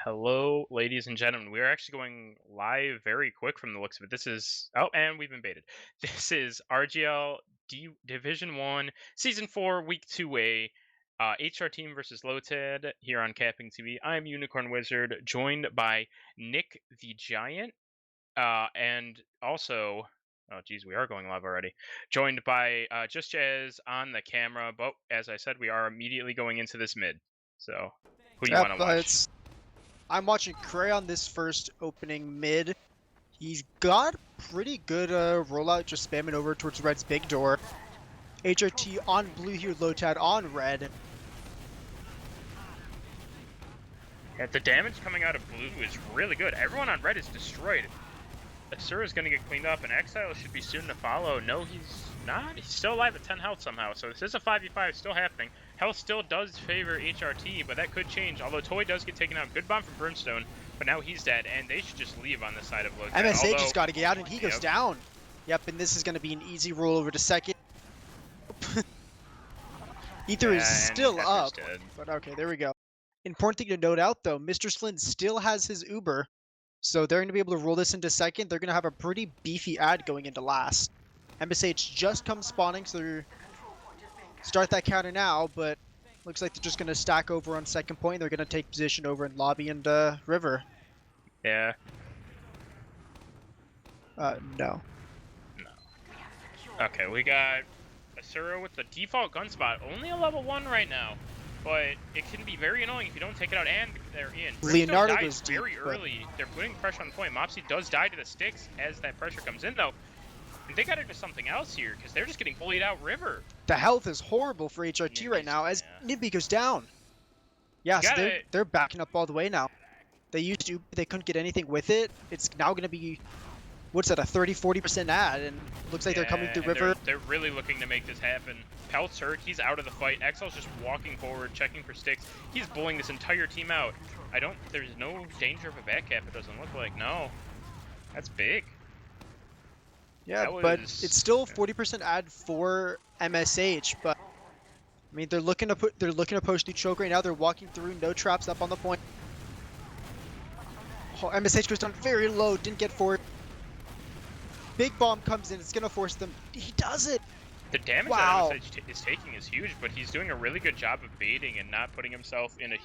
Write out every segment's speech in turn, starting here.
Hello, ladies and gentlemen. We are actually going live very quick from the looks of it. This is and we've been baited. This is RGL Division One, Season 4, Week 2A, HRTeam versus Lotad here on Capping TV. I'm Unicorn Wizard, joined by Nick the Giant, and also, oh geez, we are going live already. Joined by Just Jazz on the camera, but as I said, we are immediately going into this mid. So, who do you Yep, want to watch? I'm watching Cray on this first opening mid. He's got pretty good rollout, just spamming over towards Red's big door. HRT on blue here, Lotad on red. Yeah, the damage coming out of blue is really good. Everyone on red is destroyed. Asura is going to get cleaned up, and Exile should be soon to follow. No, he's not. He's still alive at 10 health somehow, so this is a 5v5 still happening. Health still does favor HRT, but that could change, although Toy does get taken out. Good bomb from Brimstone, but now he's dead, and they should just leave on the side of Lotad. MSA just got to get out, and he goes down. Yep, and this is going to be an easy rollover to second. Ether is still up, but okay, there we go. Important thing to note out, though, Mr. Slin still has his Uber, so they're going to be able to roll this into second. They're going to have a pretty beefy ad going into last. MSH just comes spawning, so they're start that counter now, but looks like they're just going to stack over on second point. They're going to take position over in lobby and river. Yeah. No. No. Okay, we got Asura with the default gun spot. Only a level 1 right now, but it can be very annoying if you don't take it out, and they're in. Leonardo dies goes very deep, early. They're putting pressure on the point. Mopsy does die to the sticks as that pressure comes in, though. And they got into something else here, because they're just getting bullied out river. The health is horrible for HRT right now as Nimby goes down. Yeah, so they're backing up all the way now. They couldn't get anything with it. It's now going to be, what's that, a 30-40% ad, and looks like they're coming through river. They're really looking to make this happen. Pelt's hurt, he's out of the fight. Exile's just walking forward, checking for sticks. He's bullying this entire team out. There's no danger of a back cap, it doesn't look like. No. That's big. Yeah, but it's still 40% ad for MSH, but I mean they're looking to push the choke right now. They're walking through, no traps up on the point. Oh, MSH goes down very low, didn't get forward. Big bomb comes in, it's gonna force them. He does it. The damage that MSH is taking is huge, but he's doing a really good job of baiting and not putting himself in a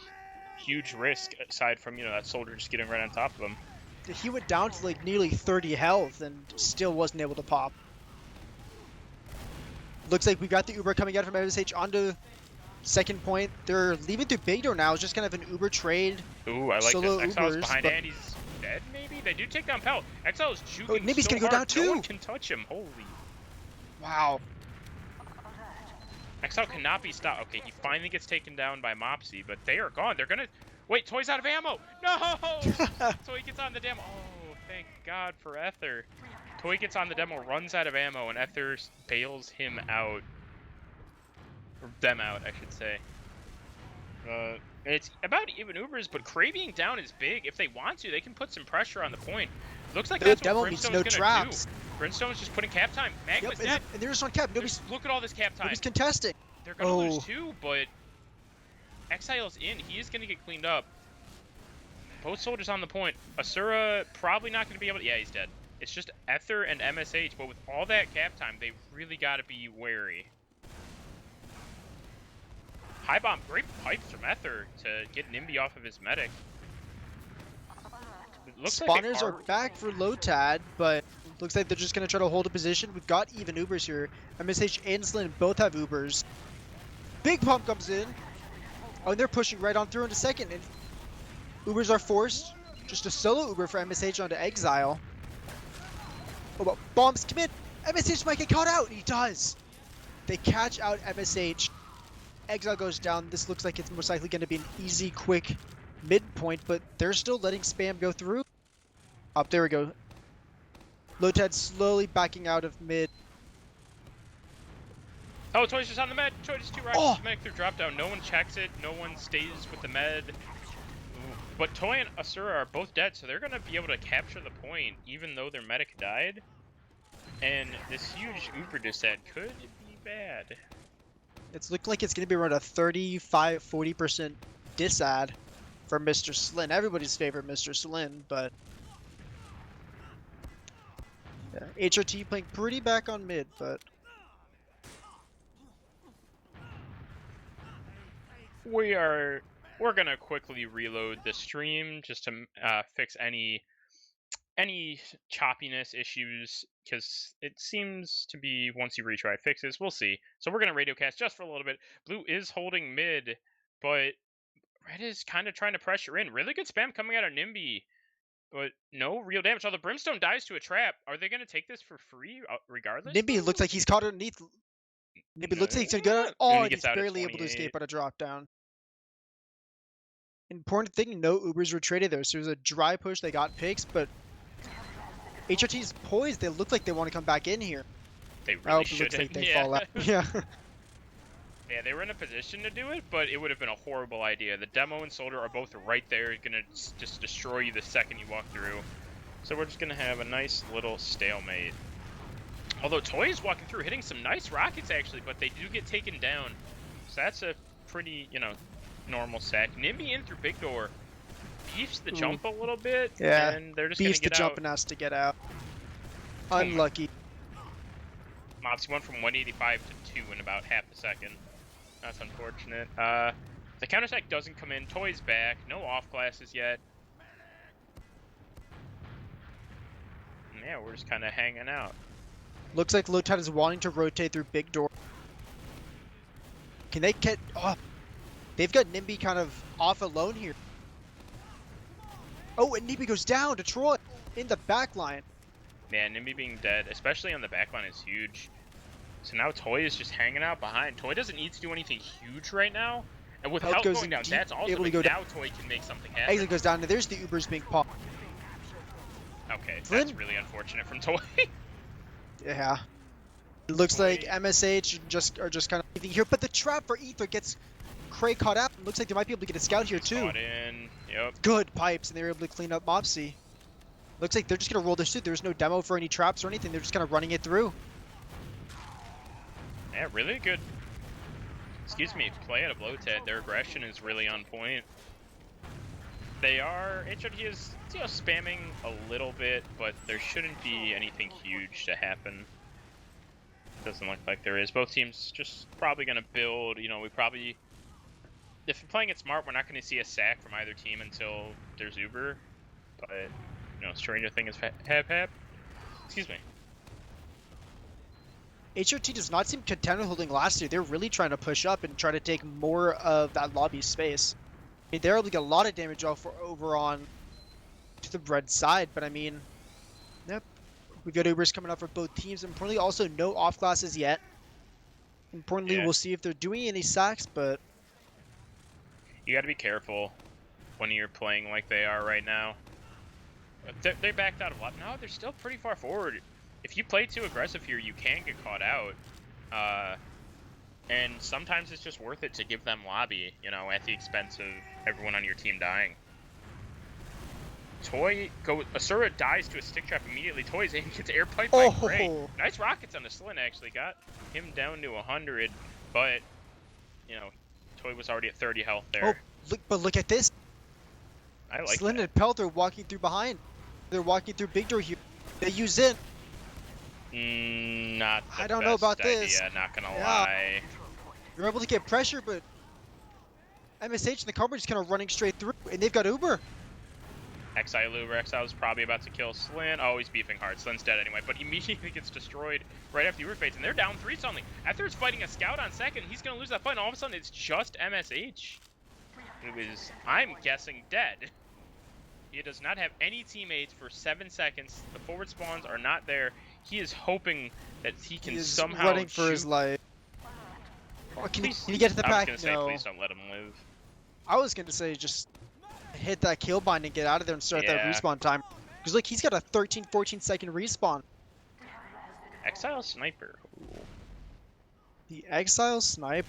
huge risk aside from, that soldier just getting right on top of him. He went down to like nearly 30 health and still wasn't able to pop. Looks like we got the Uber coming out from MSH onto second point. They're leaving through big door now. It's just kind of an Uber trade. Ooh, I like Solo this. Exile's Ubers, behind and he's dead, maybe? They do take down Pelt. Exile's juking oh, Nimby's so gonna go down too. No one can touch him. Holy. Wow. Exile cannot be stopped. Okay, he finally gets taken down by Mopsy, but they are gone. They're gonna... Wait, Toy's out of ammo! No! Toy gets on the demo. Oh, thank God for Ether. Toy gets on the demo, runs out of ammo, and Ether bails him out. Or them out, I should say. It's about even Ubers, but Cray being down is big. If they want to, they can put some pressure on the point. Looks like that's what Brimstone's gonna do. Brimstone's just putting cap time. Magma's dead. And they're just on cap. Look at all this cap time. Nobody's contesting. They're gonna lose too, but Exile's in. He is gonna get cleaned up. Both soldiers on the point. Asura probably not gonna be able to. Yeah, he's dead. It's just Ether and MSH, but with all that cap time, they really gotta be wary. High bomb, great pipes from Ether to get Nimby off of his medic. Spawners are back for Lotad, but looks like they're just going to try to hold a position. We've got even Ubers here. MSH and Slin both have Ubers. Big pump comes in. Oh, and they're pushing right on through into second. And Ubers are forced. Just a solo Uber for MSH onto Exile. Oh, but bombs come in. MSH might get caught out. He does. They catch out MSH. Exile goes down. This looks like it's most likely going to be an easy, quick midpoint, but they're still letting spam go through. Up there we go. Lotad slowly backing out of mid. Oh, Toy's just on the med. Toy just 2 rockets to medic through drop down. No one checks it. No one stays with the med. Ooh. But Toy and Asura are both dead, so they're going to be able to capture the point, even though their medic died. And this huge Uber disset could be bad. It's looked like it's going to be around a 35-40% disad for Mr. Slin. Everybody's favorite Mr. Slin, but yeah, HRT playing pretty back on mid, but we're gonna quickly reload the stream just to fix any choppiness issues, because it seems to be once you retry fixes. We'll see. So we're gonna radio cast just for a little bit. Blue is holding mid, but Red is kind of trying to pressure in. Really good spam coming out of Nimby, but no real damage. Oh, the Brimstone dies to a trap. Are they gonna take this for free regardless? Nimby looks like he's caught underneath. Nimby looks like he's gonna go. And Oh, he and gets he's out at barely able to 28. escape on a drop down. Important thing, no Ubers were traded there, so it was a dry push. They got picks, but HRT's poised. They look like they want to come back in here. They I really hope it looks like shouldn't. they Yeah. fall out. Yeah. Yeah, they were in a position to do it, but it would have been a horrible idea. The Demo and Soldier are both right there, gonna just destroy you the second you walk through. So we're just gonna have a nice little stalemate. Although Toy is walking through, hitting some nice rockets actually, but they do get taken down. So that's a pretty, normal sack. Nimby in through big door, beefs the jump a little bit, Yeah, and they're just beefs gonna the get jump out. and has to get out. Unlucky. Mopsy went from 185 to 2 in about half a second. That's unfortunate. The counter-attack doesn't come in. Toy's back. No off classes yet. And yeah, we're just kind of hanging out. Looks like Lotad is wanting to rotate through big door. Can they get... Oh, they've got Nimby kind of off alone here. Oh, and Nimby goes down to Troy in the back line. Yeah, Nimby being dead, especially on the backline, is huge. So now Toy is just hanging out behind. Toy doesn't need to do anything huge right now. And with health goes going in down, deep, that's also able to big. go Now Toy can make something happen. Exit goes down, and there's the Ubers being popped. Okay, Flynn? that's really unfortunate from Toy. Yeah. It looks Toy. like MSH are just kind of leaving here, but the trap for Ether gets Cray caught out. Looks like they might be able to get a scout here too. Caught in. Yep. Good pipes, and they were able to clean up Mopsy. Looks like they're just gonna roll this through. There's no demo for any traps or anything. They're just kind of running it through. Yeah, really good. Excuse me, play out of Lotad. Their aggression is really on point. They are... HRT is, spamming a little bit, but there shouldn't be anything huge to happen. Doesn't look like there is. Both teams just probably going to build, we probably... If we're playing it smart, we're not going to see a sack from either team until there's Uber. But, stranger things have. Excuse me. HRT does not seem content with holding last year. They're really trying to push up and try to take more of that lobby space. I mean, they're able to get a lot of damage off over on to the red side, but I mean, yep. We've got Ubers coming up for both teams. Importantly, also no off classes yet. Importantly, Yeah. we'll see if they're doing any sacks, but You got to be careful when you're playing like they are right now. They backed out a lot. No, they're still pretty far forward. If you play too aggressive here, you can get caught out. And sometimes it's just worth it to give them lobby, at the expense of everyone on your team dying. Asura dies to a stick trap immediately. Toy's in, gets air piped by Gray. Nice rockets on the Slin, actually. Got him down to 100, but, Toy was already at 30 health there. Oh, look at this. I like Slin that. and Pelt are walking through behind. They're walking through big door here. They use in. Not the I don't know about best this. idea, not gonna Yeah. lie. They're able to get pressure, but MSH and the Carbon just kind of running straight through, and they've got Uber. Exile Uber. Exile's probably about to kill Slin. Oh, he's beefing hard. Slin's dead anyway, but he immediately gets destroyed right after Uber fades, and they're down 3 suddenly. After it's fighting a scout on second, he's gonna lose that fight, and all of a sudden it's just MSH, who is, I'm guessing, dead. He does not have any teammates for 7 seconds. The forward spawns are not there. He is hoping that he can somehow running for his life. Oh, can he get to the back? I was gonna No. say, please don't let him live. I was gonna say just hit that kill bind and get out of there and start that Yeah. respawn time. Because look, he's got a 13-14 second respawn. Exile Sniper. Ooh. The Exile Snipe.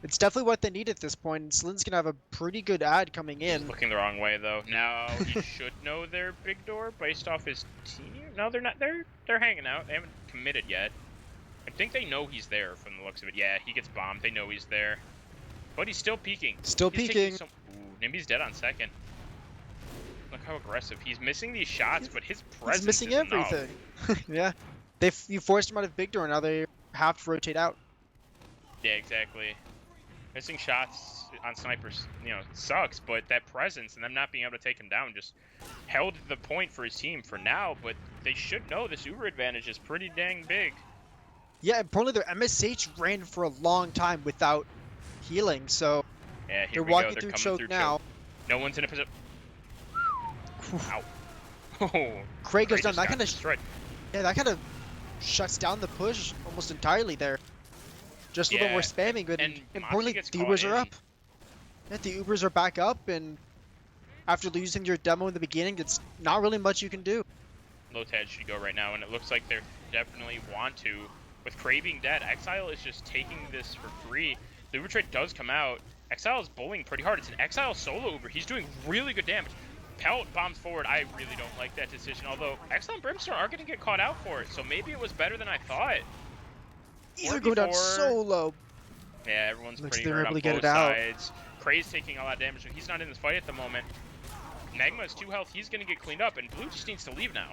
It's definitely what they need at this point. And Slin's gonna have a pretty good ad coming in. Looking the wrong way though. Now he should know their big door based off his team. No, they're not. They're hanging out. They haven't committed yet. I think they know he's there from the looks of it. Yeah, he gets bombed. They know he's there, but he's still peeking. Still He's peeking. taking some... Ooh, Nimby's dead on second. Look how aggressive. He's missing these shots, but his presence He's missing is enough. everything. Yeah. You forced him out of big door, now they have to rotate out. Yeah, exactly. Missing shots on snipers, sucks, but that presence and them not being able to take him down just held the point for his team for now, but they should know this Uber advantage is pretty dang big. Yeah, importantly, their MSH ran for a long time without healing, so yeah, they're walking through choke now. No one's in a position. Ow. Oh, Craig goes down. That kind of destroyed. Yeah, that kind of shuts down the push almost entirely there. Just a little bit more spamming, but importantly, the Ubers are up. Yeah, the Ubers are back up, and after losing your demo in the beginning, it's not really much you can do. Lotad should go right now, and it looks like they definitely want to. With Cray being dead, Exile is just taking this for free. The Uber trade does come out. Exile is bullying pretty hard. It's an Exile solo Uber. He's doing really good damage. Pelt bombs forward. I really don't like that decision, although Exile and Brimstone are going to get caught out for it, so maybe it was better than I thought. They're going down so low. Yeah, everyone's Looks pretty like they're hurt able on to get both it out. sides. Cray's taking a lot of damage, but he's not in this fight at the moment. Magma has 2 health. He's going to get cleaned up, and Blue just needs to leave now.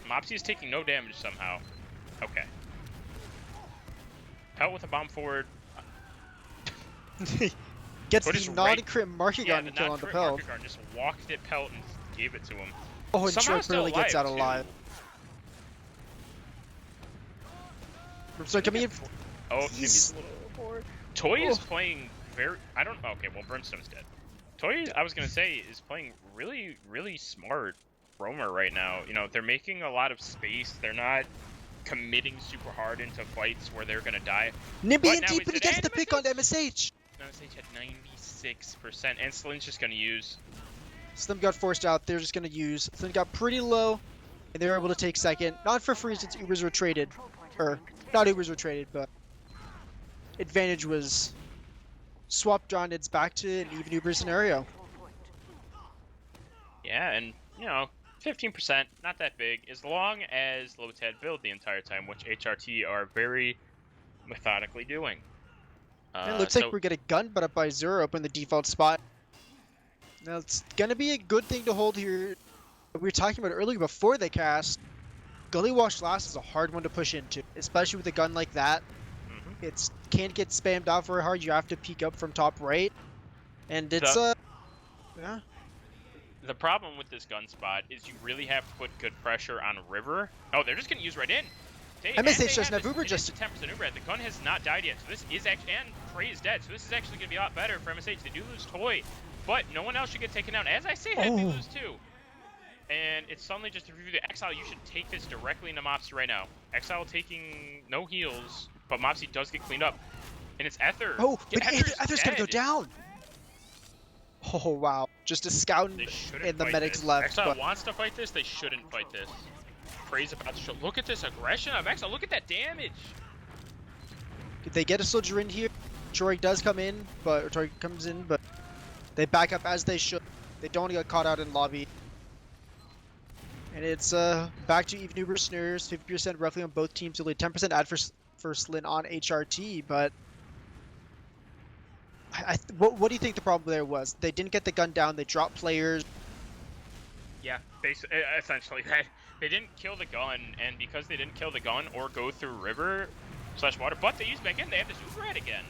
Mopsy is taking no damage somehow. Okay. Pelt with a bomb forward. Gets the non-crit marking gun kill on the Pelt. Just walked at Pelt and gave it to him. Oh, and Troy barely gets out alive. So coming in. Oh, he's a little overboard. Toy is playing very. I don't. Okay, well, Brimstone's dead. Toy, I was gonna say, is playing really, really smart roamer right now. They're making a lot of space. They're not committing super hard into fights where they're gonna die. Nimby and deep, but he gets the pick on MSH. MSH had 96%, and Slim's just gonna use. Slim got forced out. They're just gonna use. Slim got pretty low, and they were able to take second. Not for free since Ubers were traded, or not Ubers were traded, but advantage was swapped on. It's back to an even Uber scenario. Yeah, and 15%, not that big, as long as Lotad build the entire time, which HRT are very methodically doing. It looks like we're getting gun but up by 0 up in the default spot. Now it's gonna be a good thing to hold here. We were talking about earlier before they cast. Gully Wash Last is a hard one to push into, especially with a gun like that. It can't get spammed out very hard. You have to peek up from top right, and it's yeah. The problem with this gun spot is you really have to put good pressure on River. Oh, they're just gonna use right in. MSH doesn't have Uber just 10% Uber. The gun has not died yet, so this is actually, and Prey is dead, so this is actually gonna be a lot better for MSH. They do lose Toy, but no one else should get taken down. As I say, they lose too. And it's suddenly just a review the Exile. You should take this directly into Mopsy right now. Exile taking no heals, but Mopsy does get cleaned up. And it's Ether. Oh, but Ether's gonna go down. Oh, wow. Just a scout and the medics left. Exile wants to fight this. They shouldn't fight this. Prey's about to show. Look at this aggression of Exile. Look at that damage. Did they get a soldier in here? Troy does come in, but Troy comes in, but they back up as they should. They don't want to get caught out in lobby. And it's back to even Uber snares, 50% roughly on both teams, only 10% add for Slin on HRT, but what do you think the problem there was? They didn't get the gun down, they dropped players. Yeah, essentially that. They didn't kill the gun, and because they didn't kill the gun or go through river/water, but they used back in, they have this Uber head again.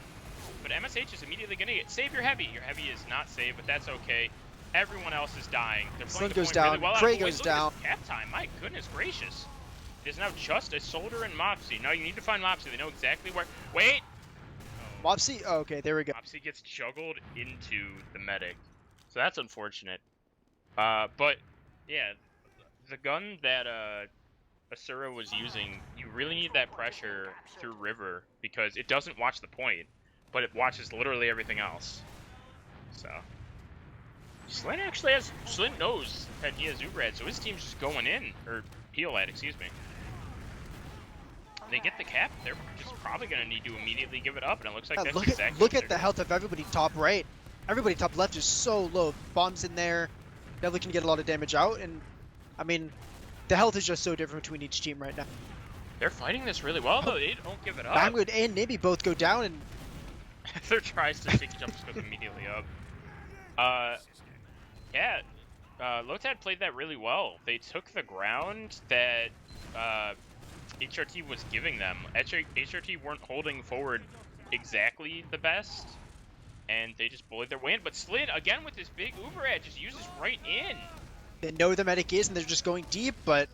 But MSH is immediately gonna save your heavy. Your heavy is not saved, but that's okay. Everyone else is dying. They're playing the point really well. Prey goes down. Cap time, my goodness gracious. It is now just a Soldier and Mopsy. Now you need to find Mopsy. They know exactly where. Wait! Mopsy? Oh, okay, there we go. Mopsy gets juggled into the medic. So that's unfortunate. But, yeah, the gun that Asura was using, you really need that pressure through River because it doesn't watch the point, but it watches literally everything else. So. Slin actually has. Slin knows that he has Uber head, so his team's just going in. Or heal head, excuse me. They get the cap, they're just probably going to need to immediately give it up, and it looks like that's exactly look at the health of everybody top right. Everybody top left is so low. Bombs in there. Definitely can get a lot of damage out, and I mean, the health is just so different between each team right now. They're fighting this really well, though. They don't give it up. Bangwood and Nibby both go down, and Ether tries to sticky jump, just goes immediately up. Yeah, Lotad played that really well. They took the ground that HRT was giving them. HRT weren't holding forward exactly the best, and they just bullied their way in. But Slid, again with this big Uber edge, just uses right in. They know the medic is, and they're just going deep, but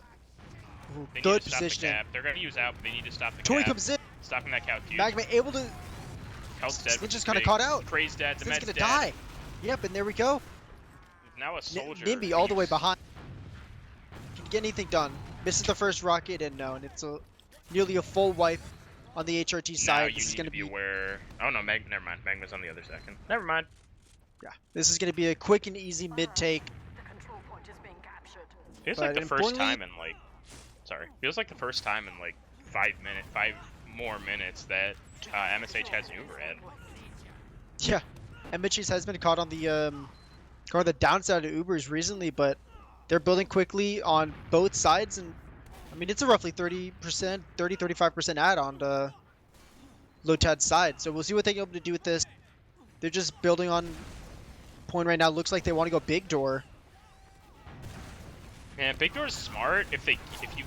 They good need to stop positioning. the cap. They're going to use out, but they need to stop the Toy cap. comes in. Stopping that cow too. Magma able to. Kel's dead. Slid just kind of caught out. Craze dead. The Slid's med's gonna dead. die. Yep, and there we go. Now a soldier. Nimby all the way behind. Can get anything done. Misses the first rocket, and no, and it's nearly a full wipe on the HRT side. Now you This is need gonna to be aware. Oh no, never mind. Magma's on the other second. Never mind. Yeah, this is gonna be a quick and easy mid take. Feels But like the first importantly- time in like, sorry, feels like the first time in like 5 more minutes that MSH has an Uber head. Yeah, MHS has been caught on the downside of Ubers recently, but they're building quickly on both sides, and I mean it's a roughly 35% add on to Lotad's side. So we'll see what they're able to do with this. They're just building on point right now. Looks like they want to go big door. Man, Big Door's smart if you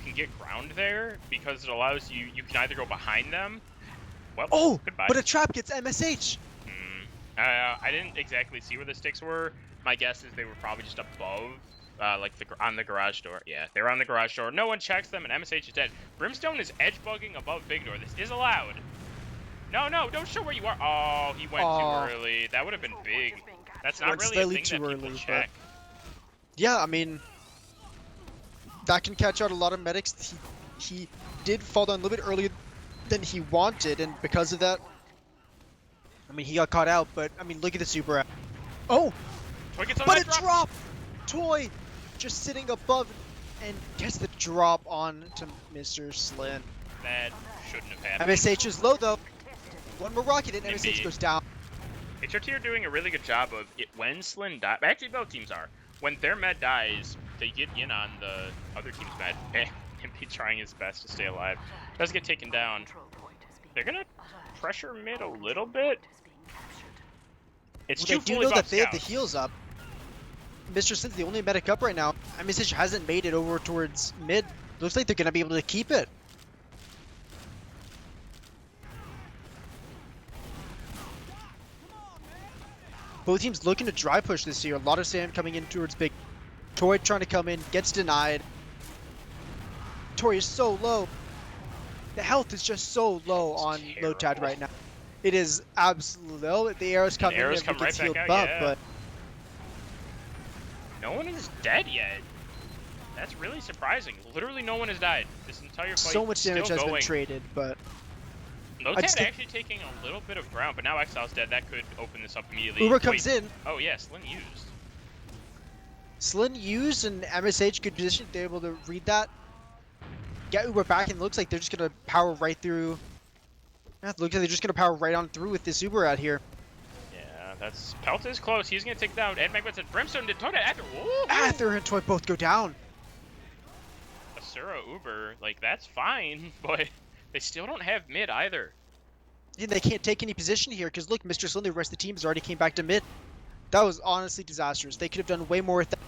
can get ground there because it allows you can either go behind them. Well, Oh, goodbye. but a trap gets MSH. I didn't exactly see where the sticks were. My guess is they were probably just above, like on the garage door. Yeah, they were on the garage door. No one checks them, and MSH is dead. Brimstone is edge bugging above Big Door. This is allowed. No, don't show where you are. Oh, he went too early. That would have been big. That's not Went really a slightly thing too that people early, check. Yeah, I mean that can catch out a lot of medics. He did fall down a little bit earlier than he wanted, and because of that, I mean he got caught out. But I mean look at the super. Oh, Toy gets on but that a drop. Toy just sitting above and gets the drop on to Mr. Slin. That shouldn't have happened. MSH is low though. One more rocket and Indeed. MSH goes down. HRT are doing a really good job of it when Slin dies. Actually, both teams are. When their med dies, they get in on the other team's med and be trying his best to stay alive. Does get taken down. They're gonna pressure mid a little bit. It's Well, too they do fully know that buffed they have the scouts. heals up. Mr. Slin's the only medic up right now. MSH hasn't made it over towards mid. Looks like they're gonna be able to keep it. Both teams looking to dry push this year. A lot of sand coming in towards big. Toy trying to come in, gets denied. Toy is so low. The health is just so low on Lotad terrible. right now. It is absolutely low. The arrows come in, arrows everyone come gets right healed back up, out, yeah. but No one is dead yet. That's really surprising. Literally no one has died. This entire fight so much damage still has going. been traded. But Lotad just think- actually taking a little bit of ground, but now Exile's dead. That could open this up immediately. Uber comes Wait. in. Oh yeah, Slin used. Slin used and MSH good position. They're able to read that. Get Uber back, and it looks like they're just gonna power right through. Yeah, it looks like they're just gonna power right on through with this Uber out here. Yeah, that's Pelt is close. He's gonna take down Ed Magma said Brimstone did Toad after. Ather and Toy both go down. Asura Uber, like that's fine, but they still don't have mid either. And they can't take any position here because look, Mr. Slin, the rest of the teams already came back to mid. That was honestly disastrous. They could have done way more with that.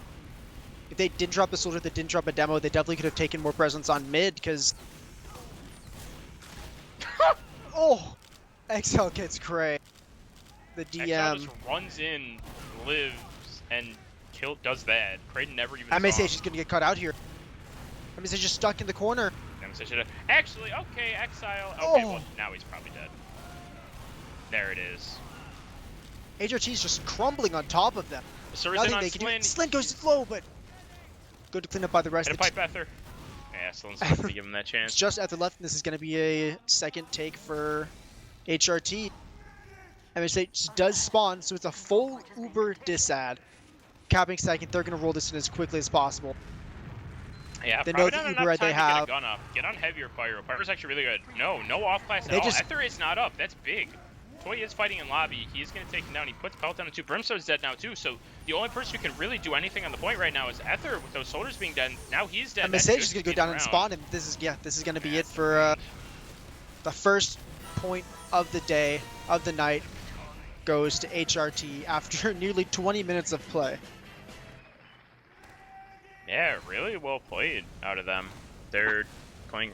If they didn't drop a soldier, they didn't drop a demo, they definitely could have taken more presence on mid because. Oh, Exile gets cray. The Exile DM. just runs in, lives, and does that. Kraden never even MSH saw is going to get cut out here. MSH is just stuck in the corner. him. MSH should have- Actually, okay, Exile. Okay, well, now he's probably dead. There it is. HRT is just crumbling on top of them. Asura's in Nothing on they can do. Slin. Slin goes low, but good to clean up by the rest Hit a of the pipe team. Ether. Yeah, Slin's not gonna give him that It's chance. just at the left, and this is going to be a second take for HRT. MSH does spawn, so it's a full Uber disad. Capping second, they're going to roll this in as quickly as possible. Yeah, They probably know the not Uber enough they time to get have. a gun up. Get on heavier pyro. Pyro's actually really good. No off class at They all. just- Ether is not up. That's big. Toy is fighting in lobby. He is going to take him down. He puts Pelt down to 2. Brimstone's dead now too. So the only person who can really do anything on the point right now is Ether with those soldiers being dead. Now he's dead. That MSH should is going to be go down the and round. spawn, and this is going to be it for the first point of the day, of the night. goes to HRT after nearly 20 minutes of play. Yeah, really well played out of them. They're playing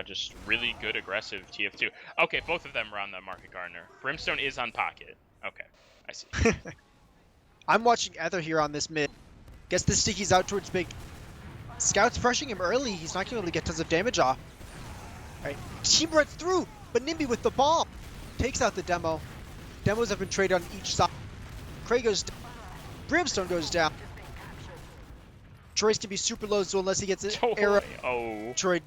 just really good aggressive TF2. Okay, both of them are on the Market Gardener. Brimstone is on Pocket. Okay, I see. I'm watching Ether here on this mid. Gets the stickies out towards Big. Scout's pressuring him early. He's not going to be able to get tons of damage off. Alright, team runs through, but Nimby with the bomb takes out the demo. Demos have been traded on each side. Cray goes down. Brimstone goes down. Troy's to be super low, so unless he gets an arrow. Oh. Troy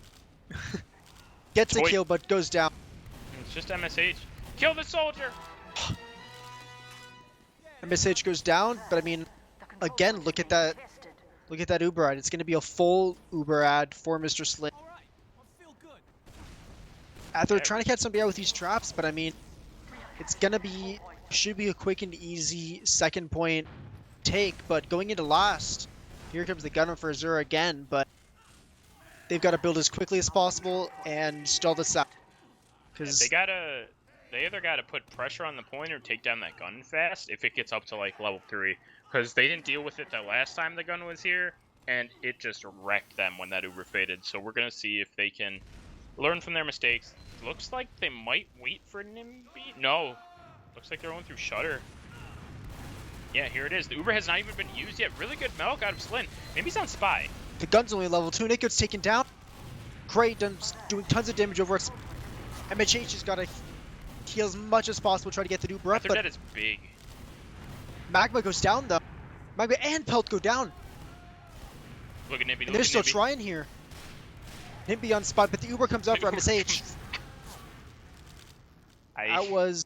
gets a kill, but goes down. It's just MSH. Kill the soldier! MSH goes down, but I mean, again, look at that. Look at that Uber ad. It's going to be a full Uber ad for Mr. Slim. They're trying to catch somebody out with these traps, but I mean, it's going to be, should be a quick and easy second point take, but going into last, here comes the gunner for Azura again, but they've got to build as quickly as possible and stall this out. Because they either got to put pressure on the point or take down that gun fast if it gets up to like level 3. Because they didn't deal with it the last time the gun was here, and it just wrecked them when that Uber faded. So we're going to see if they can learn from their mistakes. Looks like they might wait for Nimby. No. Looks like they're going through Shutter. Yeah, here it is. The Uber has not even been used yet. Really good milk out of Slin. Nimby's on Spy. The gun's only level 2. Nick gets taken down. Cray doing tons of damage over us. MHH has got to heal as much as possible, try to get the Uber up. Their dead is big. Magma goes down though. Magma and Pelt go down. Look at Nimby. And they're still trying here. Nimby on spot, but the Uber comes out for MSH. That was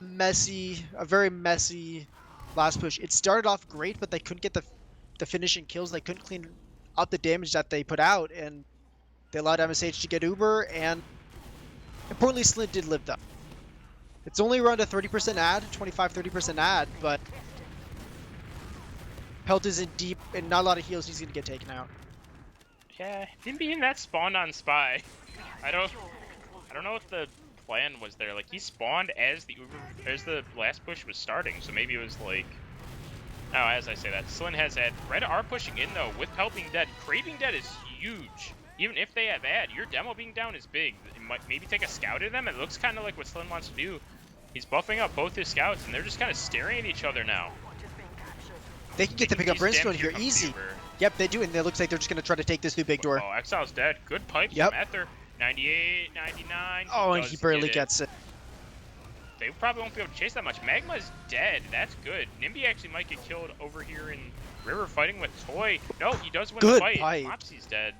messy, a very messy last push. It started off great, but they couldn't get the finishing kills. They couldn't clean up the damage that they put out, and they allowed MSH to get Uber, and importantly, Slint did live though. It's only around a 30% ad, 25-30% ad, but Pelt is in deep and not a lot of heals. He's gonna get taken out. Yeah, him being that spawned on Spy. I don't know if the plan was there. Like he spawned as the last push was starting, so maybe it was like. Oh, as I say that, Slin has ad. Red are pushing in though with Pelt being dead. Cray being dead is huge. Even if they have ad, your demo being down is big. It might maybe take a scout at them. It looks kind of like what Slin wants to do. He's buffing up both his scouts, and they're just kind of staring at each other now. They can get to pick up Brimstone here easy. Yep, they do, and it looks like they're just going to try to take this through Big Door. Oh, Exile's dead. Good pipes from Ether. 98, 99. Oh, and he barely gets it. They probably won't be able to chase that much. Magma's dead. That's good. Nimby actually might get killed over here in River fighting with Toy. No, he does win the fight. Mopsy's dead.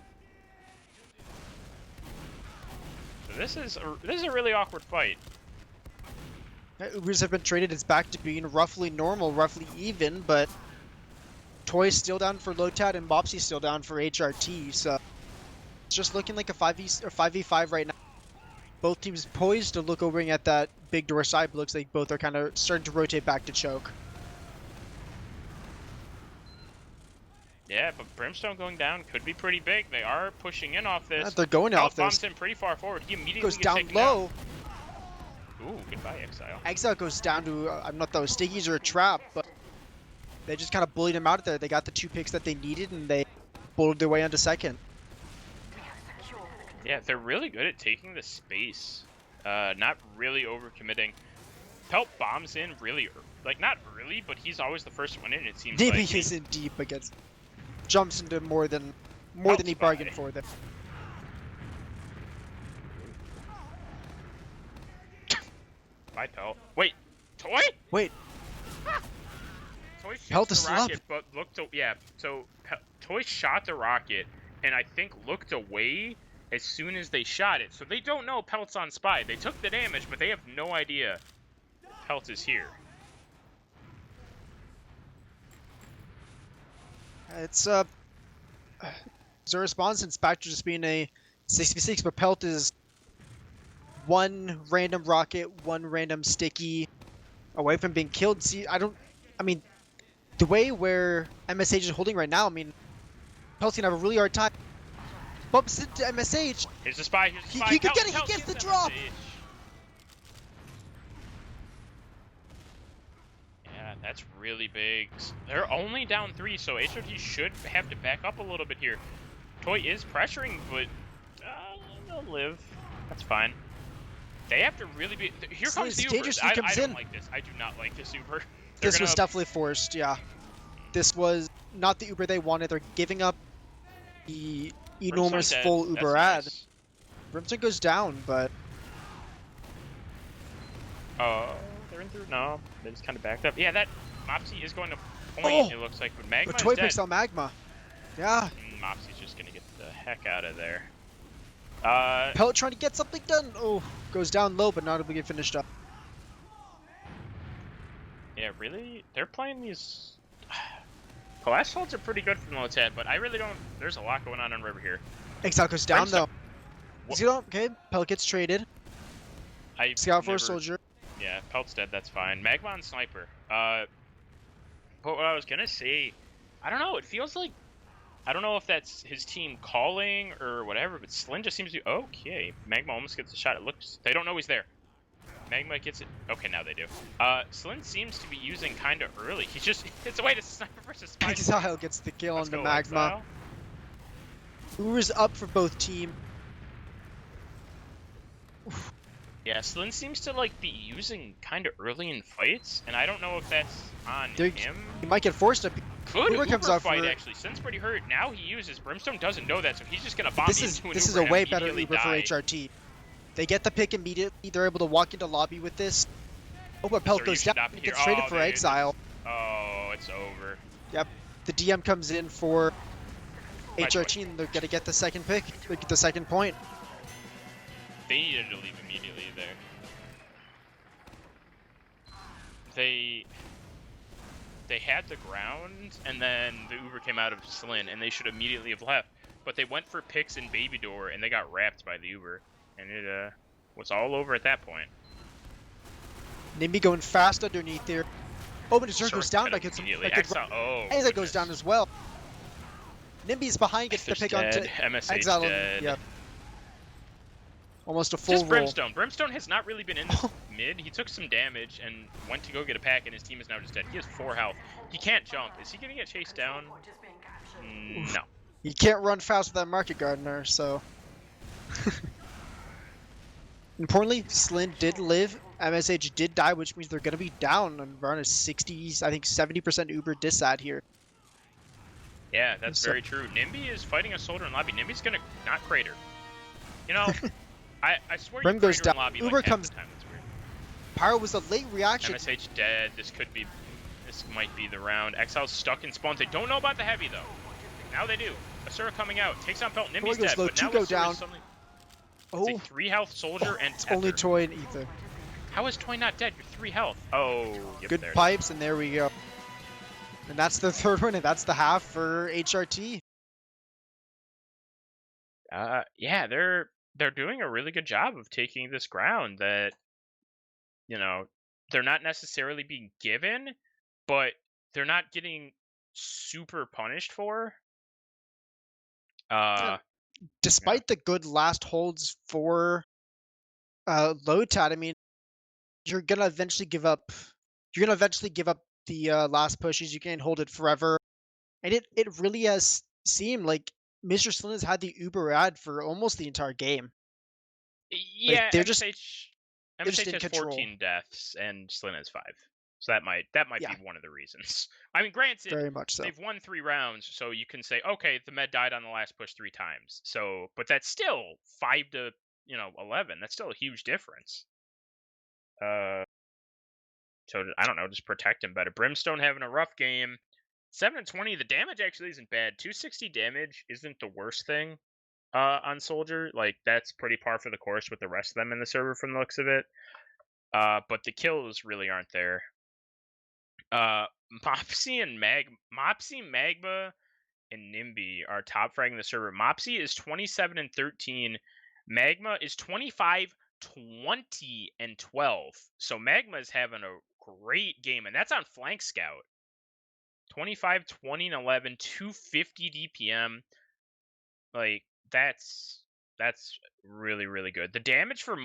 So this is a really awkward fight. Ubers have been traded. It's back to being roughly normal, roughly even, but Toy's still down for Lotad and Mopsy's still down for HRT, so it's just looking like a 5v5 right now. Both teams poised to look over at that Big Door side, but looks like both are kind of starting to rotate back to choke. Yeah, but Brimstone going down could be pretty big. They are pushing in off this. They're going off this. Bombs in pretty far forward. He immediately goes down low. Ooh, goodbye, Exile. Exile goes down to, I'm not those stickies or a trap, but they just kind of bullied him out there. They got the 2 picks that they needed, and they bullied their way onto second. Yeah, they're really good at taking the space. Not really overcommitting. Pelt bombs in really, like, not early, but he's always the first one in, it seems like. He is in deep against, jumps into more than he bargained for them. Bye, Pelt. Wait, Toy? Wait. Toy shoots Pelt the rocket, but looked. Yeah, so Toy shot the rocket, and I think looked away as soon as they shot it. So they don't know Pelt's on Spy. They took the damage, but they have no idea Pelt is here. It's a response in Spectre just being a 6v6, but Pelt is one random rocket, one random sticky away from being killed. See, I mean, the way where MSH is holding right now, I mean, Pelt's gonna have a really hard time. Bumps into MSH. Here's the Spy. Here's the Spy. He gets the drop. That's really big. They're only down 3, so HRT should have to back up a little bit here. Toy is pressuring, but they'll live. That's fine. They have to really be. Here comes the Uber. Dangerously I comes don't in. like this. I do not like this Uber. This was definitely forced, yeah. This was not the Uber they wanted. They're giving up the enormous full Uber ad. Nice. Brimstone goes down, but... Oh, they're in through? No, they just kind of backed up. Yeah, that Mopsy is going to point, it looks like. But Magma Toy is dead. picks out Magma. Yeah. Mopsy's just going to get the heck out of there. Pellet trying to get something done. Oh, goes down low, but not able to get finished up. Yeah, really? They're playing these... Collapse holds are pretty good from Lotad, but I really don't... There's a lot going on River here. Exile goes down, Brimstone. though. Is he down? Okay, Pellet gets traded. Scout for a soldier. Yeah, Pelt's dead, that's fine. Magma and Sniper. But what I was gonna say... I don't know, it feels like... I don't know if that's his team calling or whatever, but Slin just seems to... Okay, Magma almost gets a shot. It looks... They don't know he's there. Magma gets it. Okay, now they do. Slin seems to be using kind of early. He's just... It's a way to Sniper versus Spike. Exile gets the kill on the Magma. Uber's up for both team. Yeah, Slin seems to like be using kind of early in fights, and I don't know if that's on him. He might get forced to... Good Uber comes out fight, actually. Slin's pretty hurt. Now he uses... Brimstone doesn't know that, so he's just going to bomb into an Uber. This is a way better Uber for HRT. They get the pick immediately. They're able to walk into lobby with this. Oh, but Pelt goes down. He gets traded for Exile. Oh, it's over. Yep. The DM comes in for HRT, and they're going to get the second pick. They get the second point. They needed to leave immediately there. They had the ground, and then the Uber came out of Slin, and they should immediately have left. But they went for picks in Baby Door, and they got wrapped by the Uber. And it was all over at that point. Nimby going fast underneath there. Oh, but his turn goes down. Exile goes down as well. Nimby's behind, gets the pick onto Exile. Yep. Almost a full roll. Brimstone. Brimstone has not really been in this mid. He took some damage and went to go get a pack, and his team is now just dead. He has 4 health. He can't jump. Is he going to get chased down? No. You can't run fast with that Market Gardener, so... Importantly, Slin did live. MSH did die, which means they're going to be down and around a 60s, I think 70% Uber disad here. Yeah, that's very true. Nimby is fighting a soldier in lobby. Nimby's going to not crater. You know, I swear Brim you goes down. In lobby Uber like comes. That's weird. Pyro was a late reaction. MSH dead. This might be the round. Exile's stuck in spawns. They don't know about the heavy, though. Now they do. Asura coming out. Takes on Pelt. Nimby's dead. But now go down. It's a 3 health soldier and it's only Toy and Ether. How is Toy not dead? You're 3 health. Oh, yep, good pipes, and there we go. And that's the third one, and that's the half for HRT. Yeah, they're doing a really good job of taking this ground that, you know, they're not necessarily being given, but they're not getting super punished for. Despite the good last holds for Lotad, I mean, you're gonna eventually give up. You're gonna eventually give up the last pushes. You can't hold it forever, and it really has seemed like Mr. Slin has had the Uber ad for almost the entire game. Yeah, like, they're MSH has 14 deaths and Slin has 5. So that might be one of the reasons. I mean, granted, very much so. They've won 3 rounds, so you can say, okay, the med died on the last push 3 times. So, but that's still 5 to 11. That's still a huge difference. So I don't know, just protect him better. Brimstone having a rough game. 7-20. The damage actually isn't bad. 260 damage isn't the worst thing on Soldier. Like, that's pretty par for the course with the rest of them in the server from the looks of it. But the kills really aren't there. Mopsy, Magma, and Nimby are top fragging the server. Mopsy is 27-13. Magma is 25, 20, and 12. So Magma is having a great game, and that's on Flank Scout. 25, 20, and 11, 250 DPM. Like, that's That's really, really good. The damage for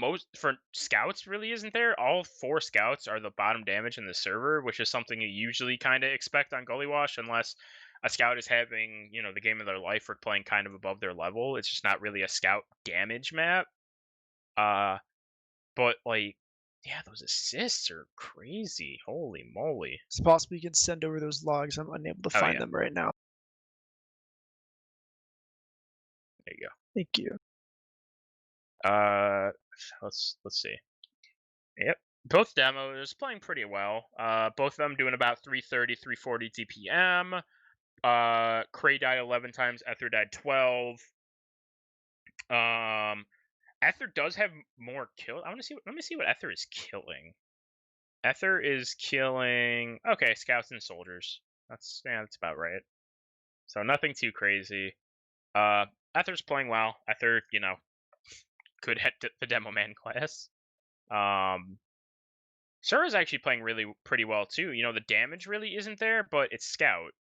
scouts really isn't there. All 4 scouts are the bottom damage in the server, which is something you usually kind of expect on Gully Wash, unless a scout is having, the game of their life or playing kind of above their level. It's just not really a scout damage map. Uh, but like, yeah, those assists are crazy. Holy moly! It's possible you can send over those logs. I'm unable to Oh find yeah, them right now. there you Thank you. go. Let's see. Yep. Both demos playing pretty well. Both of them doing about 330, 340 DPM. Cray died 11 times, Ether died 12. Um, Ether does have more kills. I want to see. Let me see what Ether is killing. Ether is killing. Okay, scouts and soldiers. That's about right. So nothing too crazy. Ether's playing well. Ether, could hit the demo man class. Sura's actually playing really pretty well too. The damage really isn't there, but it's scout.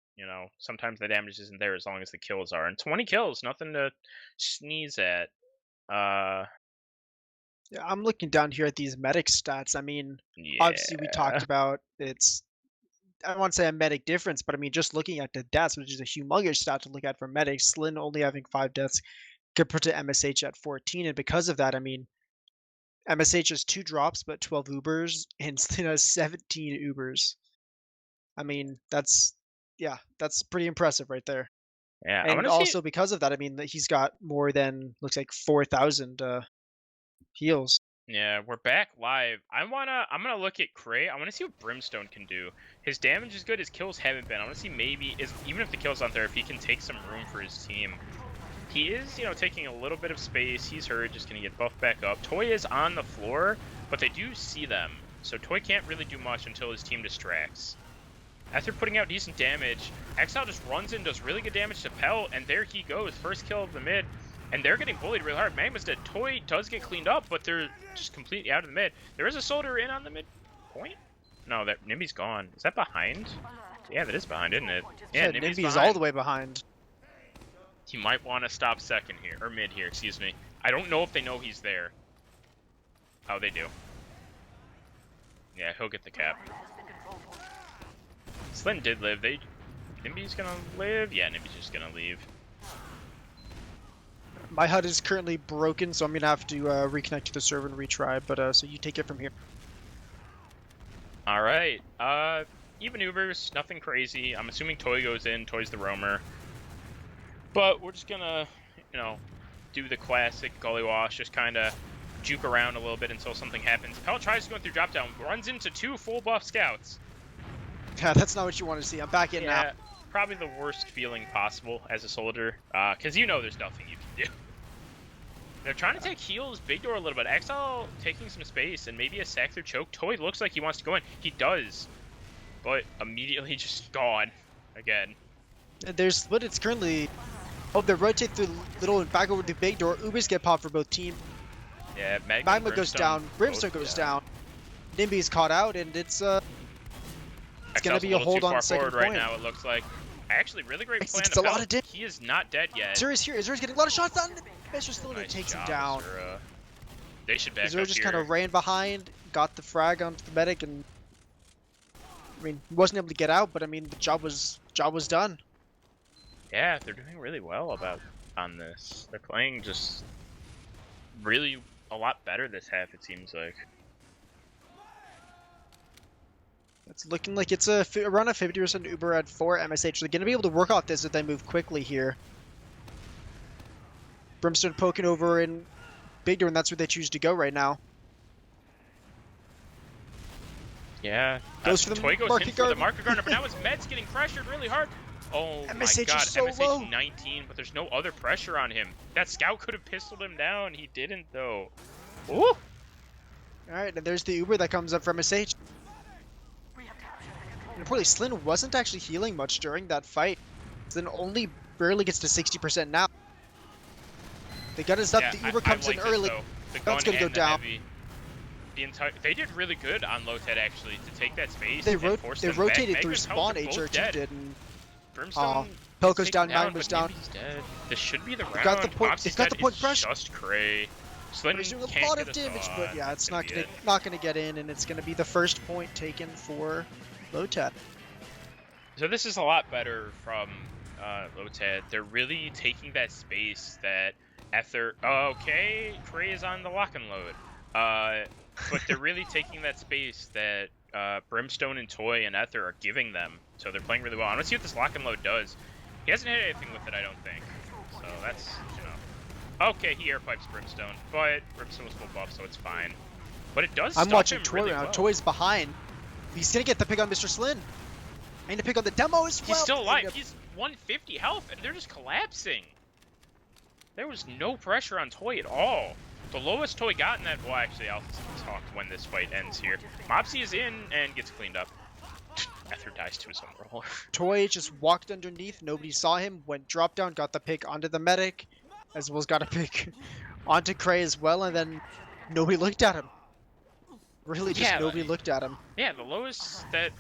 Sometimes the damage isn't there as long as the kills are. And 20 kills, nothing to sneeze at. Uh, Yeah, I'm looking down here at these medic stats. I mean, obviously we talked yeah, about it's I don't want to say a medic difference, but I mean just looking at the deaths, which is a humongous stat to look at for medics. Slin only having 5 deaths compared to MSH at 14, and because of that, I mean MSH has 2 drops but 12 Ubers, and Slin has 17 Ubers. I mean that's pretty impressive right there. yeah. I want And to see. also because of that, I mean that he's got more than looks like 4,000 heals. Yeah, we're back live. I'm gonna look at Cray. I wanna see what Brimstone can do. His damage is good, his kills haven't been. I wanna see maybe is even if the kills aren't there, if he can take some room for his team. He is, taking a little bit of space. He's hurt, just gonna get buffed back up. Toy is on the floor, but they do see them. So Toy can't really do much until his team distracts. After putting out decent damage, Exile just runs in, does really good damage to Pell, and there he goes. First kill of the mid. And they're getting bullied real hard. Magma's dead. Toy does get cleaned up, but they're just completely out of the mid. There is a soldier in on the mid point. No, that Nimby's gone. Is that behind? Yeah, that is behind, isn't it? Yeah, Nimby's Nimby's behind. all the way behind. He might want to stop second here, or mid here, excuse me. I don't know if they know he's there. Oh, they do. Yeah, he'll get the cap. Slin did live. Nimby's gonna live? Yeah, Nimby's just gonna leave. My HUD is currently broken, so I'm gonna have to reconnect to the server and retry. But so you take it from here. All right. Even Ubers, nothing crazy. I'm assuming Toy goes in. Toy's the roamer. But we're just gonna, do the classic Gully Wash, just kind of juke around a little bit until something happens. Pell tries to go through drop down, runs into 2 full buff scouts. Yeah, that's not what you want to see. I'm back in now. Probably the worst feeling possible as a soldier, because there's nothing you can do. They're trying to take heals, big door a little bit. Exile taking some space, and maybe a sack through choke. Toy looks like he wants to go in. He does, but immediately just gone again. There's split. It's currently. Oh, they rotate through little and back over to big door. Ubers get popped for both teams. Yeah, Magma goes down. Brimstone goes down. Nimby's caught out, and it's gonna be a hold on second point right now. It looks like. Actually, really great plan. It's a lot of damage. He is not dead yet. Zera's here. Zera's getting a lot of shots down. Mr. still Nice takes him job, down. Zera. They should back Zera up just here. kind of ran behind, got the frag onto the medic, and I mean, he wasn't able to get out, but I mean, the job was done. Yeah, they're doing really well on this. They're playing just really a lot better this half, it seems like. It's looking like it's around a 50% Uber at 4 MSH. They're going to be able to work off this if they move quickly here. Brimstone poking over in big door, and that's where they choose to go right now. Yeah, goes for the Toy goes market in for the guard. market gardener, but now his med's getting pressured really hard. Oh MSH my god, is so MSH low. 19, but there's no other pressure on him. That scout could have pistoled him down. He didn't though. Ooh! Alright, and there's the Uber that comes up from MSH. And importantly, Slin wasn't actually healing much during that fight. Slin only barely gets to 60% now. They got his up, the Uber comes in early. That's gonna go down. They did really good on Lotad actually to take that space. They and force them rotated back. through Magma's spawn, health are both HRTeam dead. did, and Oh, Brimstone gets Pelko's taken down, down, Nine was but down. Nimby's dead. This should be the They've got the round. point. They've Moxie's got the dead. point It's pressure. just Cray. But Slin he's doing a can't lot get of a damage, thought. but yeah, it's Gonna not be gonna it. not gonna get in, and it's gonna be the first point taken for Lotad. So this is a lot better from Lotad. They're really taking that space that Ether. Okay, Cray is on the lock and load. But they're really taking that space that Brimstone and Toy and Ether are giving them. So they're playing really well. I want to see what this lock and load does. He hasn't hit anything with it, I don't think. So that's, you know. Okay, he air pipes Brimstone, but Brimstone was full buff, so it's fine. But it does. I'm Stop watching him Toy really now. well. Toy's behind. He's gonna get the pick on Mr. Slin. And to pick on the demo as well. He's still alive. He's 150 health, and they're just collapsing. There was no pressure on Toy at all. The lowest Toy got in that. Well, actually, I'll talk when this fight ends here. Mopsy is in and gets cleaned up. Ether dies to his own roll. Toy just walked underneath. Nobody saw him. Went drop down. Got the pick onto the medic, as well as got a pick onto Cray as well. And then nobody looked at him. Really, just nobody looked at him. Yeah, the lowest that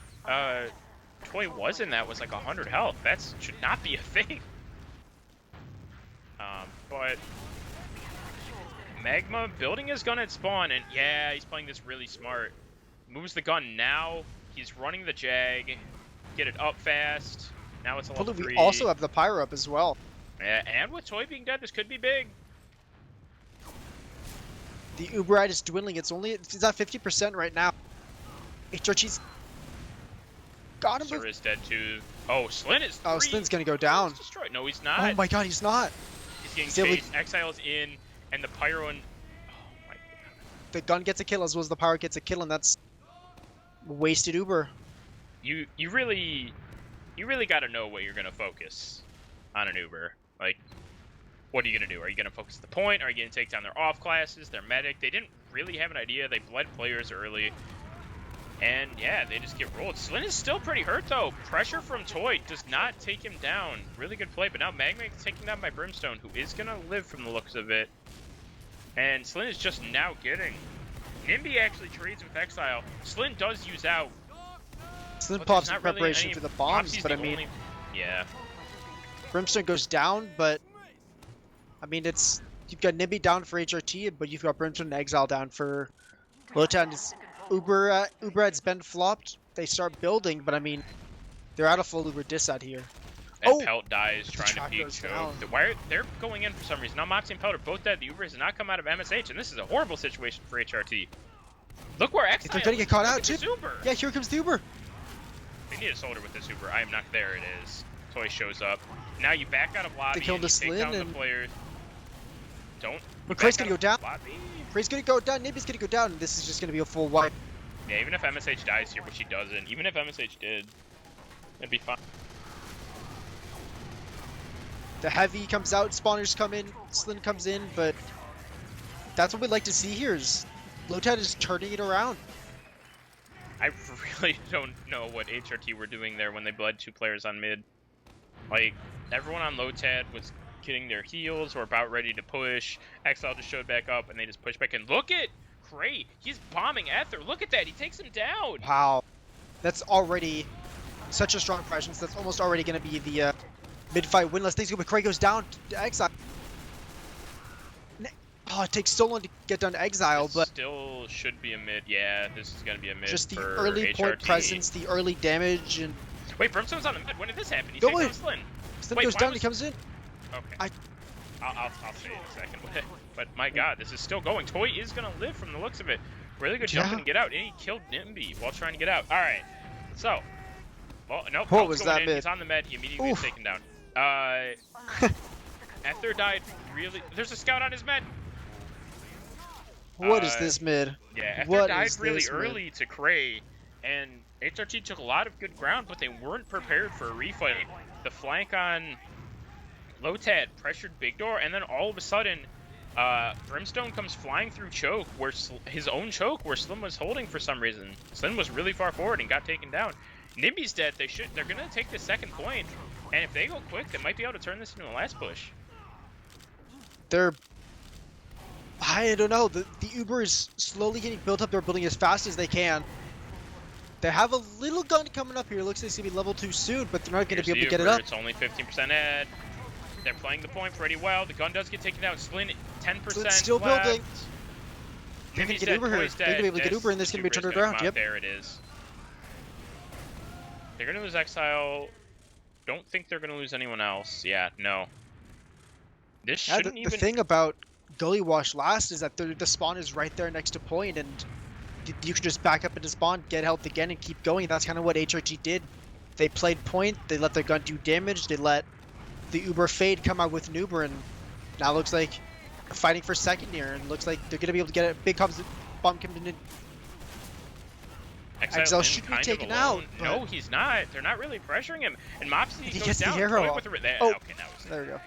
Toy was in that was like 100 health. That should not be a thing. But Magma building his gun at spawn, and yeah, he's playing this really smart. Moves the gun now. He's running the Jag. Get it up fast. Now it's a level 3. We also have the Pyro up as well. Yeah, and with Toy being dead, this could be big. The Uberite is dwindling. It's at 50% right now. HRT's got him. Sir is dead too. Oh, Slin is 3. Oh, Slin's gonna go down. He's destroyed. No, he's not. Oh my god, he's not. He's getting chased. Exile's in, and the Pyro and... Oh my god. The gun gets a kill as well as the Pyro gets a kill, and that's wasted Uber. You really got to know what you're gonna focus on an Uber. Like, what are you gonna do? Are you gonna focus the point? Are you gonna take down their off classes, their medic? They didn't really have an idea. They bled players early, and yeah, they just get rolled. Slin is still pretty hurt though. Pressure from Toy does not take him down. Really good play, but now Magma is taken down by Brimstone, who is gonna live from the looks of it. And Slin is just now getting. Nimby actually trades with Exile. Slin does use out. Slin pops in preparation for the bombs, but I mean, yeah. Brimstone goes down, but I mean, you've got Nimby down for HRT, but you've got Brimstone and Exile down for Lotad. Uberhead's been flopped. They start building, but I mean, they're out of full Uber dis out here. And Pelt dies trying to peek choke. They're going in for some reason. Now Moxie and Pelt are both dead. The Uber has not come out of MSH, and this is a horrible situation for HRT. Look where Exile They're gonna get caught out too. Uber. Yeah, here comes the Uber. They need a soldier with this Uber. I am not there. It is. Toy shows up. Now you back out of lobby. They killed and the you take Slin down and the players. Don't. But Cray's gonna go down. Lobby. Cray's gonna go down. Nimby's gonna go down. And this is just gonna be a full wipe. Yeah, even if MSH dies here, which he doesn't, even if MSH did, it'd be fine. The heavy comes out, spawners come in, Slin comes in, but that's what we'd like to see here is Lotad is turning it around. I really don't know what HRT were doing there when they bled 2 players on mid. Like, everyone on Lotad was getting their heals or about ready to push. Exile just showed back up and they just pushed back in. Look at Cray! He's bombing Ether. Look at that! He takes him down! Wow. That's already such a strong presence. That's almost already going to be the mid-fight winless. Things go, but Cray goes down to Exile. Oh, it takes so long to get down to Exile, but still should be a mid. Yeah, this is going to be a mid. Just the for early HRT. point presence, the early damage, and wait, Brimstone's on the mid. When did this happen? He Don't takes wait. down Slin. Slin goes down, he comes in. Okay. I'll say it in a second. But my god, this is still going. Toy is going to live from the looks of it. Really good jump and get out. And he killed Nimby while trying to get out. Alright. So. Well, nope. What was that mid? He's on the med. He immediately gets taken down. Ether died really... There's a scout on his med. What is this mid? Yeah, Ether died really early to Cray. And HRT took a lot of good ground, but they weren't prepared for a refight. The flank on Lotad pressured Big Door, and then all of a sudden, Brimstone comes flying through choke, where his own choke, where Slim was holding for some reason. Slim was really far forward and got taken down. Nimby's dead. They're gonna take the second point, and if they go quick, they might be able to turn this into a last push. I don't know. The Uber is slowly getting built up. They're building as fast as they can. They have a little gun coming up here. Looks like it's going to be level 2 soon, but they're not going to be able to get it Uber, up. It's only 15% ed. They're playing the point pretty well. The gun does get taken down. Slin 10% Slin's still left. building. They're going Nimby's to get dead, Uber here. Toy's They're going to be able to get Uber, and this is going to be turned around. Yep. There it is. They're going to lose Exile. Don't think they're going to lose anyone else. Yeah, no. This shouldn't even... The thing about Gully Wash last is that the spawn is right there next to point, and you can just back up into spawn, get health again, and keep going. That's kind of what HRT did. They played point, they let their gun do damage, they let the Uber Fade come out with an Uber, and now looks like fighting for second here, and looks like they're going to be able to get a big bomb coming in. Exile should be taken out. No, he's not. They're not really pressuring him. And Mopsy he goes gets down. the arrow off. There. Oh, okay, now he's there we go.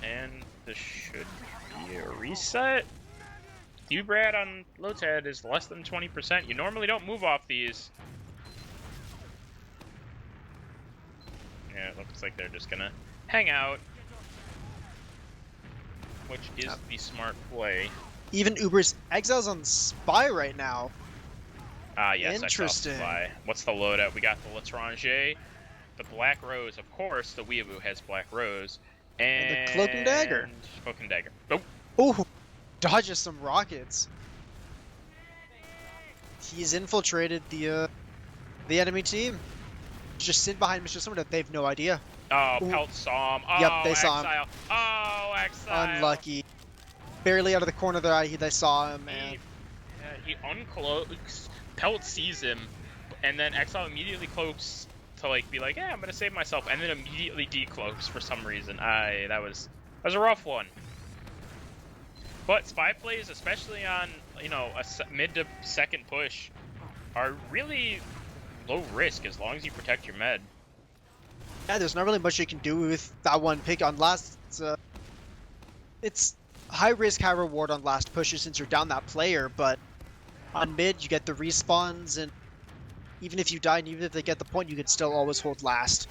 And this should be a reset. Ubrad on Lotad is less than 20%. You normally don't move off these. Yeah, it looks like they're just gonna hang out, which is the smart play. Even Uber's Exile's on Spy right now. Yes, interesting. Spy. What's the loadout? We got the L'Étranger, the Black Rose, of course. The Weeaboo has Black Rose, and the Cloak and Dagger. Cloak and Dagger. Nope. Oh, dodges some rockets. He's infiltrated the enemy team. Just sit behind Mr. Someone that they have no idea. Oh, Ooh. Pelt saw him. Oh, Yep, they saw Exile. him. Oh, Exile. Unlucky. Barely out of the corner of their eye, they saw him, and he uncloaks. Pelt sees him, and then Exile immediately cloaks to like be like, "Yeah, I'm gonna save myself," and then immediately decloaks for some reason. That was a rough one. But spy plays, especially on a mid to second push, are really low risk as long as you protect your med. yeah, there's not really much you can do with that one pick on last. It's high risk, high reward on last pushes since you're down that player, but on mid you get the respawns, and even if you die and even if they get the point, you can still always hold last.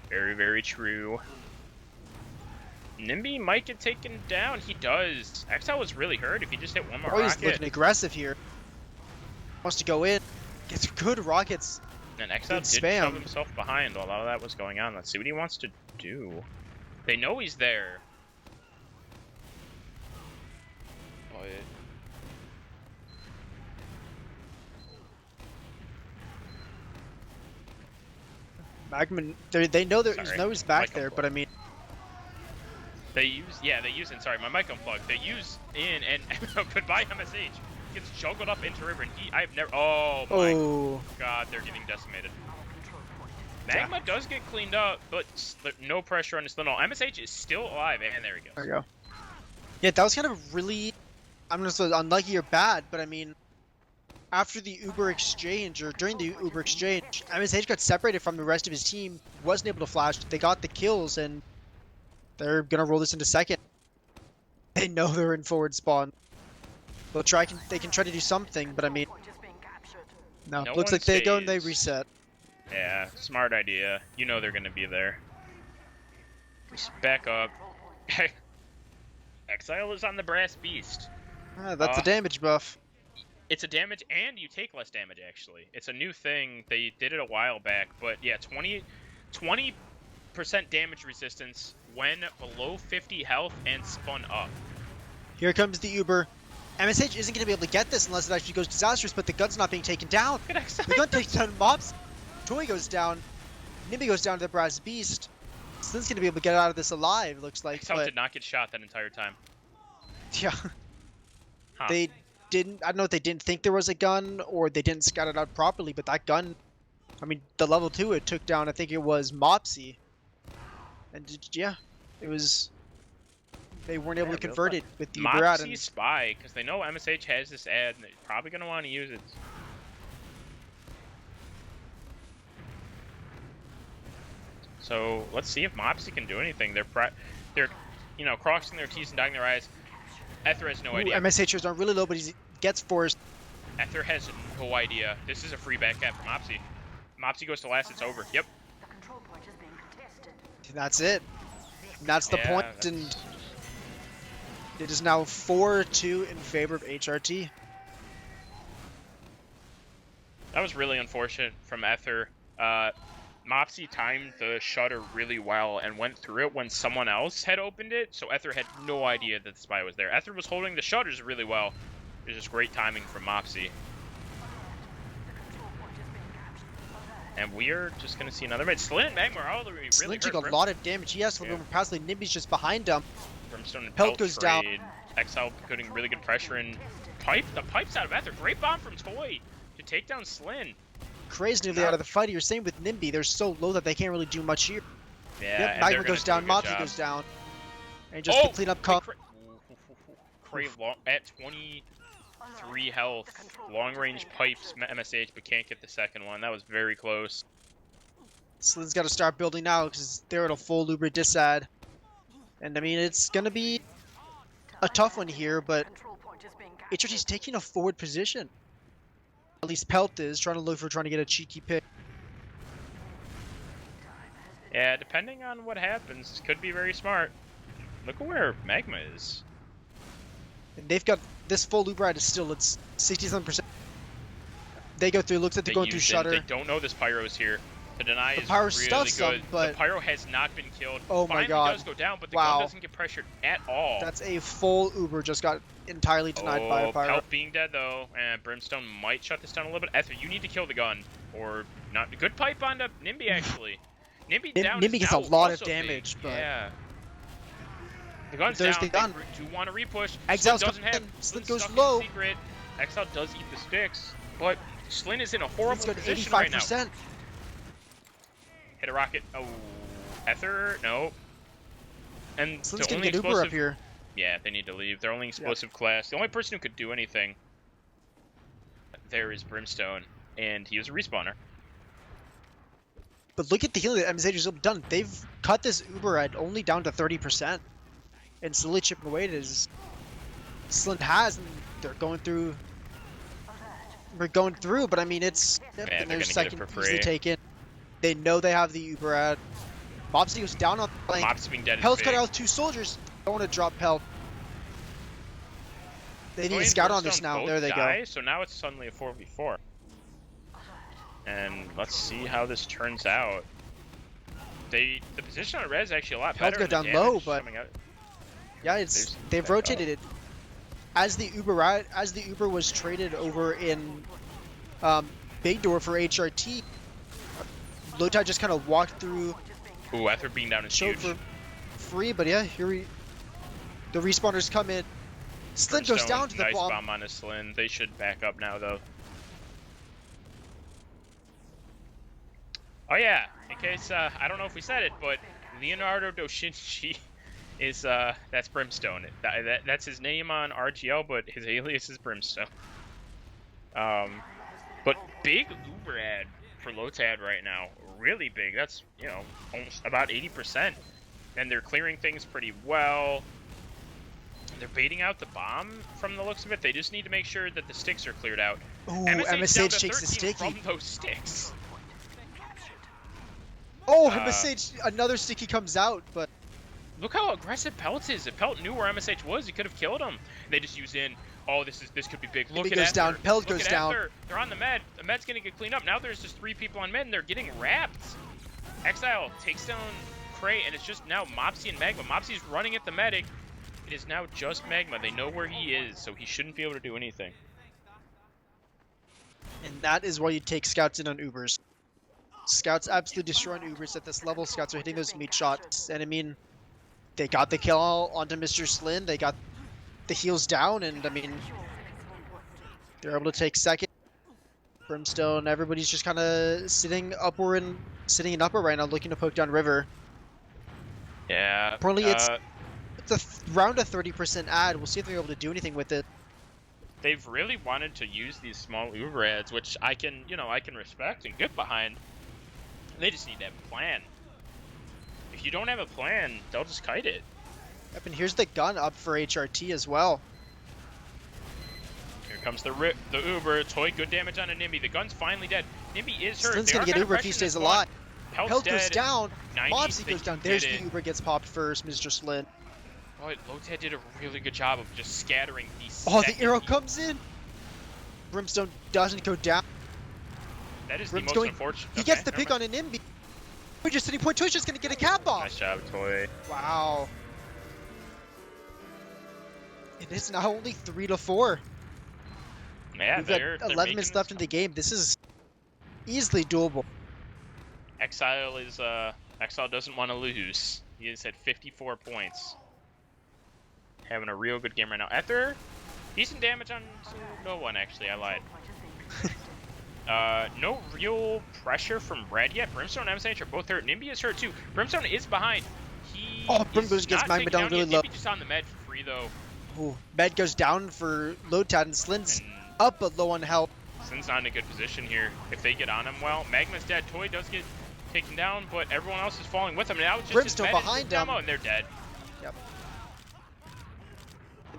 Very, very true. Nimby might get taken down. He does. Exile was really hurt if he just hit one more rocket. He's looking aggressive here. Wants to go in. Gets good rockets. And Exile did shove himself behind while all that was going on. Let's see what he wants to do. They know he's there. Magman, they know there's nose back there, but I mean... They use in, sorry, my mic unplugged. They use in, and goodbye MSH. Gets juggled up into river, and I've never, oh my god, they're getting decimated. Magma does get cleaned up, but no pressure on his little. MSH is still alive, and there he goes. There we go. Yeah, that was kind of really, I'm not so unlucky or bad, but I mean, after the Uber exchange, or during the Uber exchange, MSH got separated from the rest of his team, wasn't able to flash, they got the kills, and they're gonna roll this into second. They know they're in forward spawn. They'll try, they can try to do something, but I mean, no, looks like they go and they reset. Yeah, smart idea. You know they're gonna be there. Just back up. Exile is on the Brass Beast. That's a damage buff. It's a damage, and you take less damage, actually. It's a new thing. They did it a while back, but yeah, 20% damage resistance when below 50 health and spun up. Here comes the Uber. MSH isn't going to be able to get this unless it actually goes disastrous, but the gun's not being taken down. The gun takes down mobs. Toy goes down. Nimby goes down to the Brass Beast. Slin's going to be able to get out of this alive, looks like. Exile did not get shot that entire time. Yeah. Huh. They didn't, I don't know if they didn't think there was a gun or they didn't scout it out properly, but that gun, I mean, the level 2 it took down, I think it was Mopsy. And yeah, it was, they weren't able to convert it with the Uber ad. Mopsy spy, because they know MSH has this ad and they're probably going to want to use it. So let's see if Mopsy can do anything. They're crossing their T's and dotting their I's. Ether has no idea. MSHers are really low, but he gets forced. Ether has no idea. This is a free back cap for Mopsy. Mopsy goes to last, it's over. Yep. That's it. That's the point, and it is now 4-2 in favor of HRT. That was really unfortunate from Ether. Mopsy timed the shutter really well and went through it when someone else had opened it, so Ether had no idea that the spy was there. Ether was holding the shutters really well. It was just great timing from Mopsy. And we're just going to see another mid. Slin and Magma are all really Slin hurt. took a lot of damage. He has to move past. Nimby's just behind him. Brimstone and Pelt goes down. Exile putting really good pressure in. The pipe's out of Ether. Great bomb from Toy to take down Slin. Kray's nearly out of the fight here. Same with Nimby. They're so low that they can't really do much here. Yeah, yep, Magma goes down. Mopsy goes down. And just the cleanup cup. Kray at 23 health. Long range pipes MSH, but can't get the second one. That was very close. Slin's got to start building now because they're at a full Uber disad. And I mean, it's going to be a tough one here, but HRT's taking a forward position. At least Pelt is trying to get a cheeky pick. Yeah, depending on what happens, could be very smart. Look at where Magma is. And they've got this full Uber ride is still at 67%. They go through. Looks like they're going through Shutter. They don't know this Pyro is here. The deny the is pyro really stuffs good. them, but the Pyro has not been killed. Oh my god! Does go down, but the gun doesn't get pressured at all. That's a full Uber just got entirely denied by a Pyro. Pelt being dead though, and Brimstone might shut this down a little bit. Ether, you need to kill the gun, or not. Good pipe onto Nimby actually. Nimby down. Nimby gets a lot of damage, but yeah. The gun's there's down. the gun. Do want to repush? Exile's doesn't have. Slin goes low. Secret. Exile does eat the sticks, but Slin is in a horrible got position 85%. right now. Hit a rocket. Oh, Ether, no. And Slin's the gonna only get Uber up here. Yeah, they need to leave. They're only explosive class. The only person who could do anything there is Brimstone, and he was a respawner. But look at the healing that MSH has done. They've cut this Uber at only down to 30%, and slowly chipping away at his Slin has, and they're going through. We're going through, but I mean it's their second easily taken. They know they have the Uber ad. Mopsy goes down on the flank. Mopsy being dead. Pelt's cut out with 2 soldiers. Don't want to drop Pelt. They need to scout on this now. There they go. So now it's suddenly a 4v4. And let's see how this turns out. The position on red is actually a lot better. Pelt go down low, but yeah, they've rotated it. As the Uber was traded over in Big Door for HRT, Lotad just kind of walked through. Ooh, Ether being down is huge. For free, but yeah, the respawners come in. Slin goes down to the nice bomb. Bomb on his Slin. They should back up now, though. Oh yeah, in case I don't know if we said it, but Leonardo Doshinji is that's Brimstone. That's his name on RGL, but his alias is Brimstone. But big Uber ad for Lotad right now, really big. That's, you know, almost about 80%, and they're clearing things pretty well. They're baiting out the bomb from the looks of it. They just need to make sure that the sticks are cleared out. Ooh, MSH takes the sticky from those sticks. Oh, MSH, another sticky comes out, but look how aggressive Pelt is. If Pelt knew where MSH was, he could have killed him. They just used in. Oh, this could be big. Look at goes down. Pelt goes down. They're on the med. The med's gonna get cleaned up. Now there's just 3 people on med, and they're getting wrapped. Exile takes down Kray, and it's just now Mopsy and Magma. Mopsy's running at the medic. It is now just Magma. They know where he is, so he shouldn't be able to do anything. And that is why you take scouts in on Ubers. Scouts absolutely destroying Ubers at this level. Scouts are hitting those meat shots, and I mean, they got the kill onto Mr. Slin. They got the heals down, and I mean, they're able to take second. Brimstone, everybody's just kind of sitting in upper right now, looking to poke down River. Yeah. Apparently, it's around a 30% ad. We'll see if they're able to do anything with it. They've really wanted to use these small Uber ads, which I can respect and get behind. They just need to have a plan. If you don't have a plan, they'll just kite it. Yep, and here's the gun up for HRT as well. Here comes the Uber. Toy, good damage on a Nimby. The gun's finally dead. Nimby is hurt. Slin's gonna get Uber if he stays alive. Pelt dead. goes down. 90s, Mopsy goes down. There's the Uber gets popped first, Mr. Slin. Oh, Lotad did a really good job of just scattering these. Oh, the arrow comes in. Brimstone doesn't go down. That is the Brim's most going. unfortunate. He Okay, gets the never pick on mind. an Nimby. We're just sitting point. Toy's just gonna get a cap off. Nice job, Toy. Wow. It is now only 3-4. Yeah, We've got they're 11 making minutes this left in the game. This is easily doable. Exile doesn't want to lose. He is at 54 points. Having a real good game right now. Ether, decent damage on no one actually. I lied. No real pressure from Red yet. Brimstone and MSH are both hurt. Nimby is hurt too. Brimstone is behind. He Brimstone is gets not magma taken down really yet. low. Nimby just on the med for free though. Ooh, med goes down for Lotad, and Slin's And up but low on health. Sin's not in a good position here. If they get on him well, Magma's dead. Toy does get taken down, but everyone else is falling with him. And now it's just Brimstone his med behind and his demo, him. and they're dead. Yep.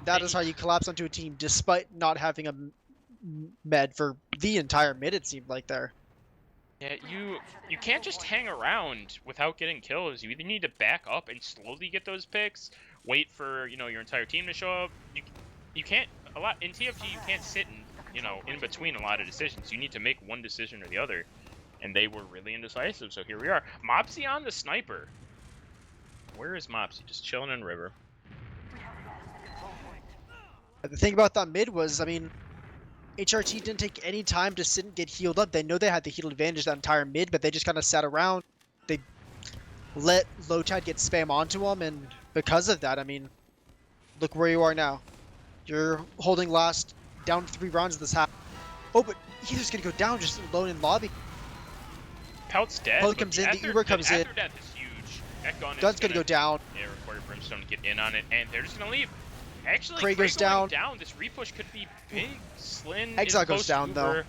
That is how you collapse onto a team despite not having a med for the entire mid, it seemed like there. Yeah, you can't just hang around without getting kills. You either need to back up and slowly get those picks, wait for, your entire team to show up. You can't in TFG you can't sit in between a lot of decisions. You need to make one decision or the other. And they were really indecisive, so here we are. Mopsy on the sniper. Where is Mopsy? Just chilling in river. The thing about that mid was, I mean, HRT didn't take any time to sit and get healed up. They know they had the heal advantage that entire mid, but they just kind of sat around. They let Lotad get spam onto them, and because of that, I mean, look where you are now. You're holding last, down 3 rounds this half. Oh, but Ether's gonna go down just alone in lobby. Pelt's dead. Pelt comes in, the Uber comes in. After death is huge. That gun Gun's is gonna go down. Yeah, recorded Brimstone to get in on it, and they're just gonna leave. Actually, Cray goes going down. This repush could be big. Slin Exile is goes close down, to though. Uber.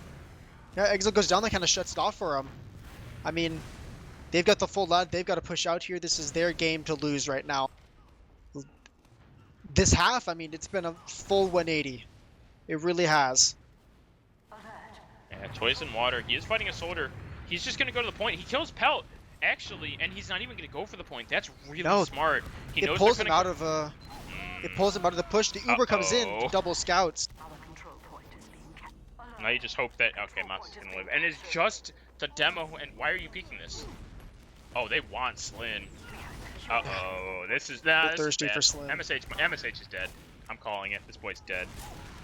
Yeah, Exile goes down, that kind of shuts it off for them. I mean, they've got the full lead, they've got to push out here. This is their game to lose right now. This half, I mean, it's been a full 180. It really has. Yeah, Toys in water. He is fighting a soldier. He's just gonna go to the point. He kills Pelt, actually, and he's not even gonna go for the point. That's really smart. He knows It pulls they're him gonna out of It pulls him out of the push. The Uber comes in, double scouts. Now you just hope that Mopsy's gonna live, and it's just the demo. And why are you peeking this? Oh, they want Slin. This is They're thirsty for Slin. MSH is dead. I'm calling it. This boy's dead.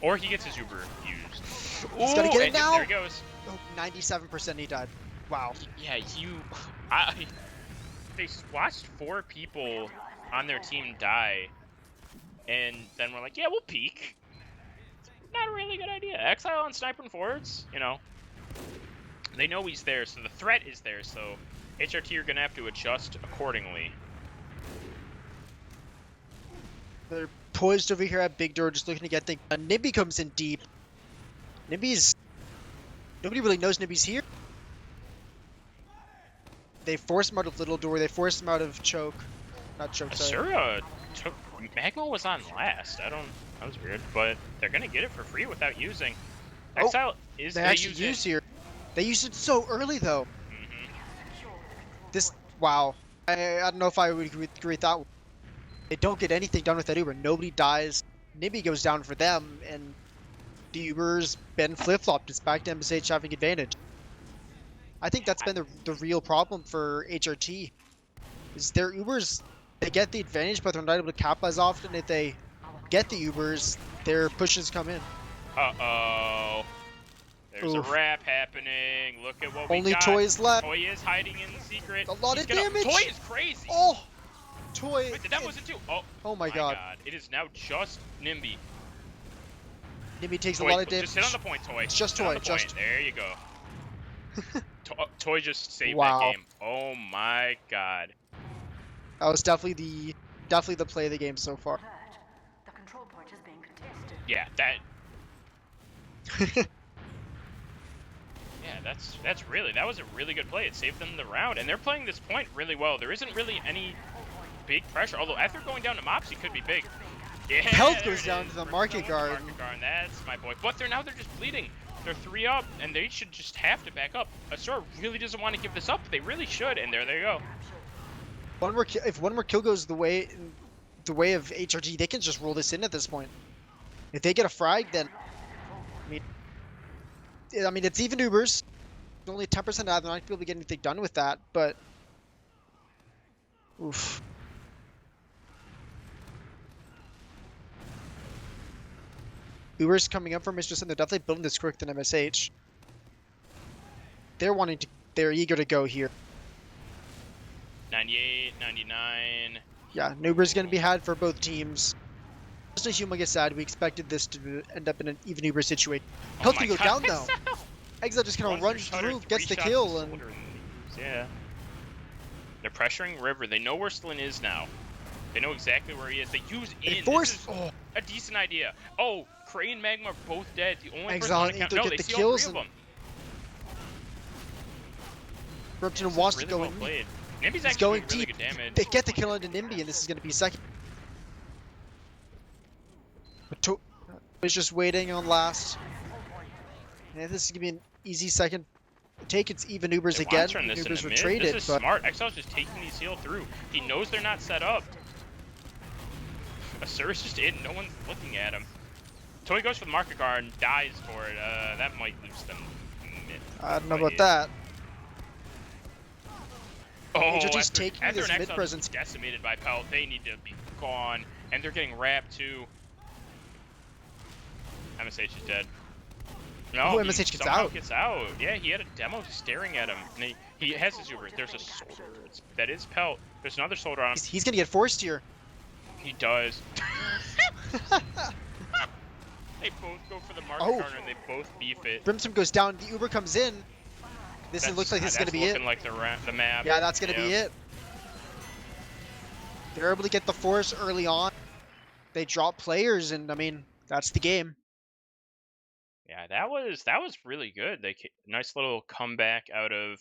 Or he gets his Uber used. He's gonna get it now. There he goes. Oh, 97% he died. Wow. Yeah, they watched 4 people on their team die, and then we're like, yeah, we'll peek. Not a really good idea. Exile on sniper and forwards, they know he's there, so the threat is there, so HRT are gonna have to adjust accordingly. They're poised over here at big door, just looking to get things. Nimby comes in deep. Nobody really knows Nimby's here. They force him out of little door. They force him out of choke. Not choke. Asura took Magma was on last. That was weird, but they're gonna get it for free without using. Exile is they actually use here. They used it so early though. Wow. I don't know if I would agree with that one. They don't get anything done with that Uber. Nobody dies. Nimby goes down for them, and the Uber's been flip-flopped. It's back to MSH having advantage. I think that's been the real problem for HRT. Is their Ubers, they get the advantage, but they're not able to cap as often. If they get the Ubers, their pushes come in. Uh-oh. There's a wrap happening. Look at what we got. Only Toys left. Toy is hiding in the secret. A lot of damage. Toy is crazy. Oh! Toy. Wait, that wasn't 2. Oh my god. It is now just Nimby. Nimby takes Toy, a lot of damage. Just sit on the point, Toy. It's just Sit on Toy. the point. There you go. Toy just saved Wow. that game. Oh my god. That was definitely the play of the game so far. The control point is being contested. Yeah, that was a really good play. It saved them the round, and they're playing this point really well. There isn't really any big pressure, although Ether going down to Mopsy could be big. Yeah, Health goes down to the market guard. That's my boy. But they're just bleeding. They're 3 up, and they should just have to back up. Asura really doesn't want to give this up. They really should, and there they go. If one more kill goes the way of HRT, they can just roll this in at this point. If they get a frag, then I mean it's even Ubers. only 10% out. They're not going to be able to get anything done with that, but... Oof. Uber's coming up from Mistress, and they're definitely building this quicker than MSH. They're eager to go here. 98, 99. Yeah, Uber's going to be had for both teams. Just a humongous sad. We expected this to end up in an even Uber situation. Oh Health my can go God, down though. Exile just kind of runs through, gets the kill, and yeah. They're pressuring River. They know where Slyn is now. They know exactly where he is. They use in. Force. This is a decent idea. Oh, Cray and Magma are both dead. The only Exile person on and account. No, get they the see all kills. three of them. Repton wants to go Well in. played. Nimby's He's actually going doing really deep. good damage. They get the kill into Nimby, and this is going to be second. Is just waiting on last. And this is going to be an easy second take. It's even Ubers They again. want to turn this Ubers into were mid. traded, This is but smart. Exile's just taking these heal through. He knows they're not set up. Asur's just in. No one's looking at him. Toy goes for the market guard and dies for it. That might lose them mid. I don't know about that. Oh, HRTeam's after taking an this mid Exile presence. gets decimated by Pelt, they need to be gone. And they're getting wrapped too. MSH is dead. No, Oh, he MSH gets somehow out. gets out. Yeah, he had a demo staring at him. And he has his Ubers. There's a soldier. That is Pelt. There's another soldier on him. He's going to get forced here. He does. They both go for the market Oh. corner and they both beef it. Brimstone goes down. The Uber comes in. Looks like this is going to be it. Looking like the map. Yeah, that's going to be it. They're able to get the force early on. They drop players, and I mean, that's the game. Yeah, that was really good. Nice little comeback out of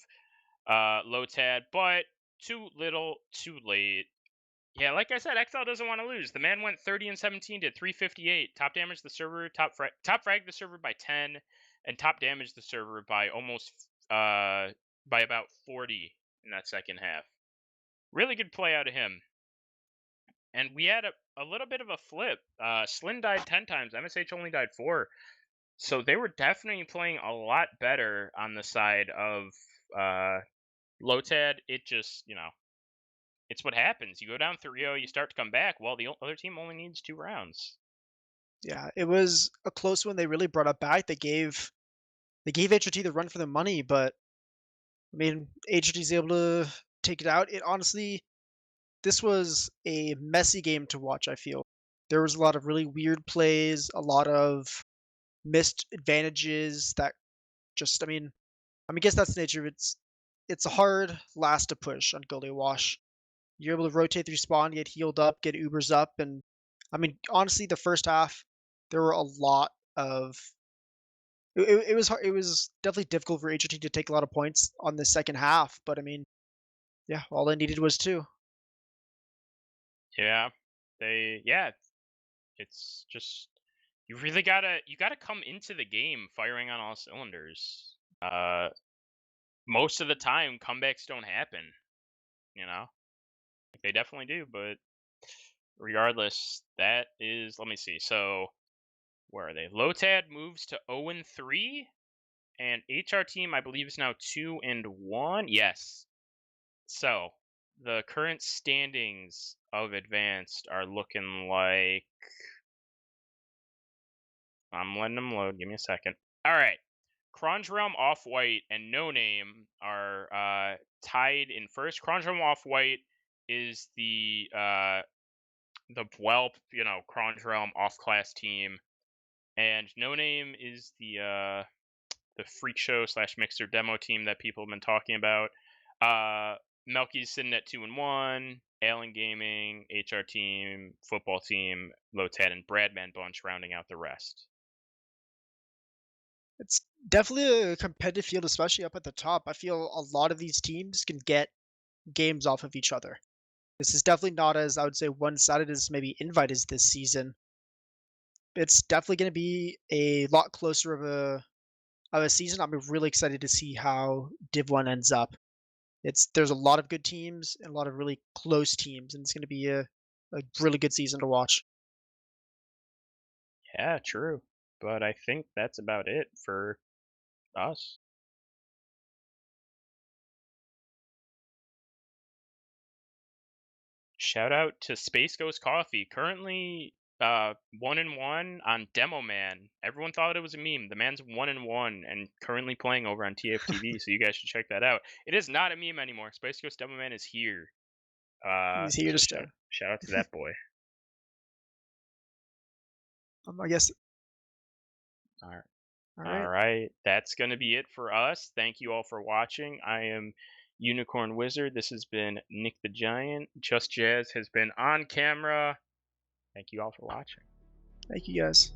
Lotad, but too little, too late. Yeah, like I said, Exile doesn't want to lose. The man went 30 and 17, did 358. Top damage the server, top frag the server by 10, and top damage the server by almost by about 40 in that second half. Really good play out of him. And we had a little bit of a flip. Slyn died 10 times. MSH only died 4. So they were definitely playing a lot better on the side of Lotad. It just, it's what happens. You go down 3-0, you start to come back. Well, the other team only needs 2 rounds. Yeah, it was a close one. They really brought it back. They gave HRT the run for the money, but I mean, HRT's able to take it out. It honestly, this was a messy game to watch, I feel. There was a lot of really weird plays, a lot of missed advantages that just, I mean, I guess that's the nature of it. It's a hard last to push on Goalie Wash. You're able to rotate through spawn, get healed up, get Ubers up, and I mean, honestly, the first half, there were a lot of it was hard, it was definitely difficult for HRT to take a lot of points on the second half, but I mean, yeah, all they needed was 2. Yeah, it's just you gotta come into the game firing on all cylinders. Most of the time, comebacks don't happen. They definitely do, but regardless, that is. Let me see. So where are they? Lotad moves to 0-3, and HRTeam, I believe, is now 2-1. Yes. So the current standings of advanced are looking like. I'm letting them load. Give me a second. All right. Cronge Realm, Off White, and No Name are tied in first. Cronge Realm, Off White is the Whelp, Cronge Realm off class team, and No Name is the Freak Show / Mixer demo team that people have been talking about. Melky's sitting at 2-1. Allen Gaming, HRTeam, Football Team, Lotad, and Bradman Bunch rounding out the rest. It's definitely a competitive field, especially up at the top. I feel a lot of these teams can get games off of each other. This is definitely not as, I would say, one-sided as maybe Invite is this season. It's definitely going to be a lot closer of a season. I'm really excited to see how Div 1 ends up. There's a lot of good teams and a lot of really close teams, and it's going to be a really good season to watch. Yeah, true. But I think that's about it for us. Shout out to Space Ghost Coffee, currently 1-1 on Demo Man. Everyone thought it was a meme. The man's 1-1 and currently playing over on TF2, so you guys should check that out. It is not a meme anymore. Space Ghost Demo Man is here. He's here to So stay. shout out to that boy. I guess. All right. All All right. right, that's going to be it for us. Thank you all for watching. I am Unicorn Wizard. This has been Nick the Giant. Just Jazz has been on camera. Thank you all for watching. Thank you guys.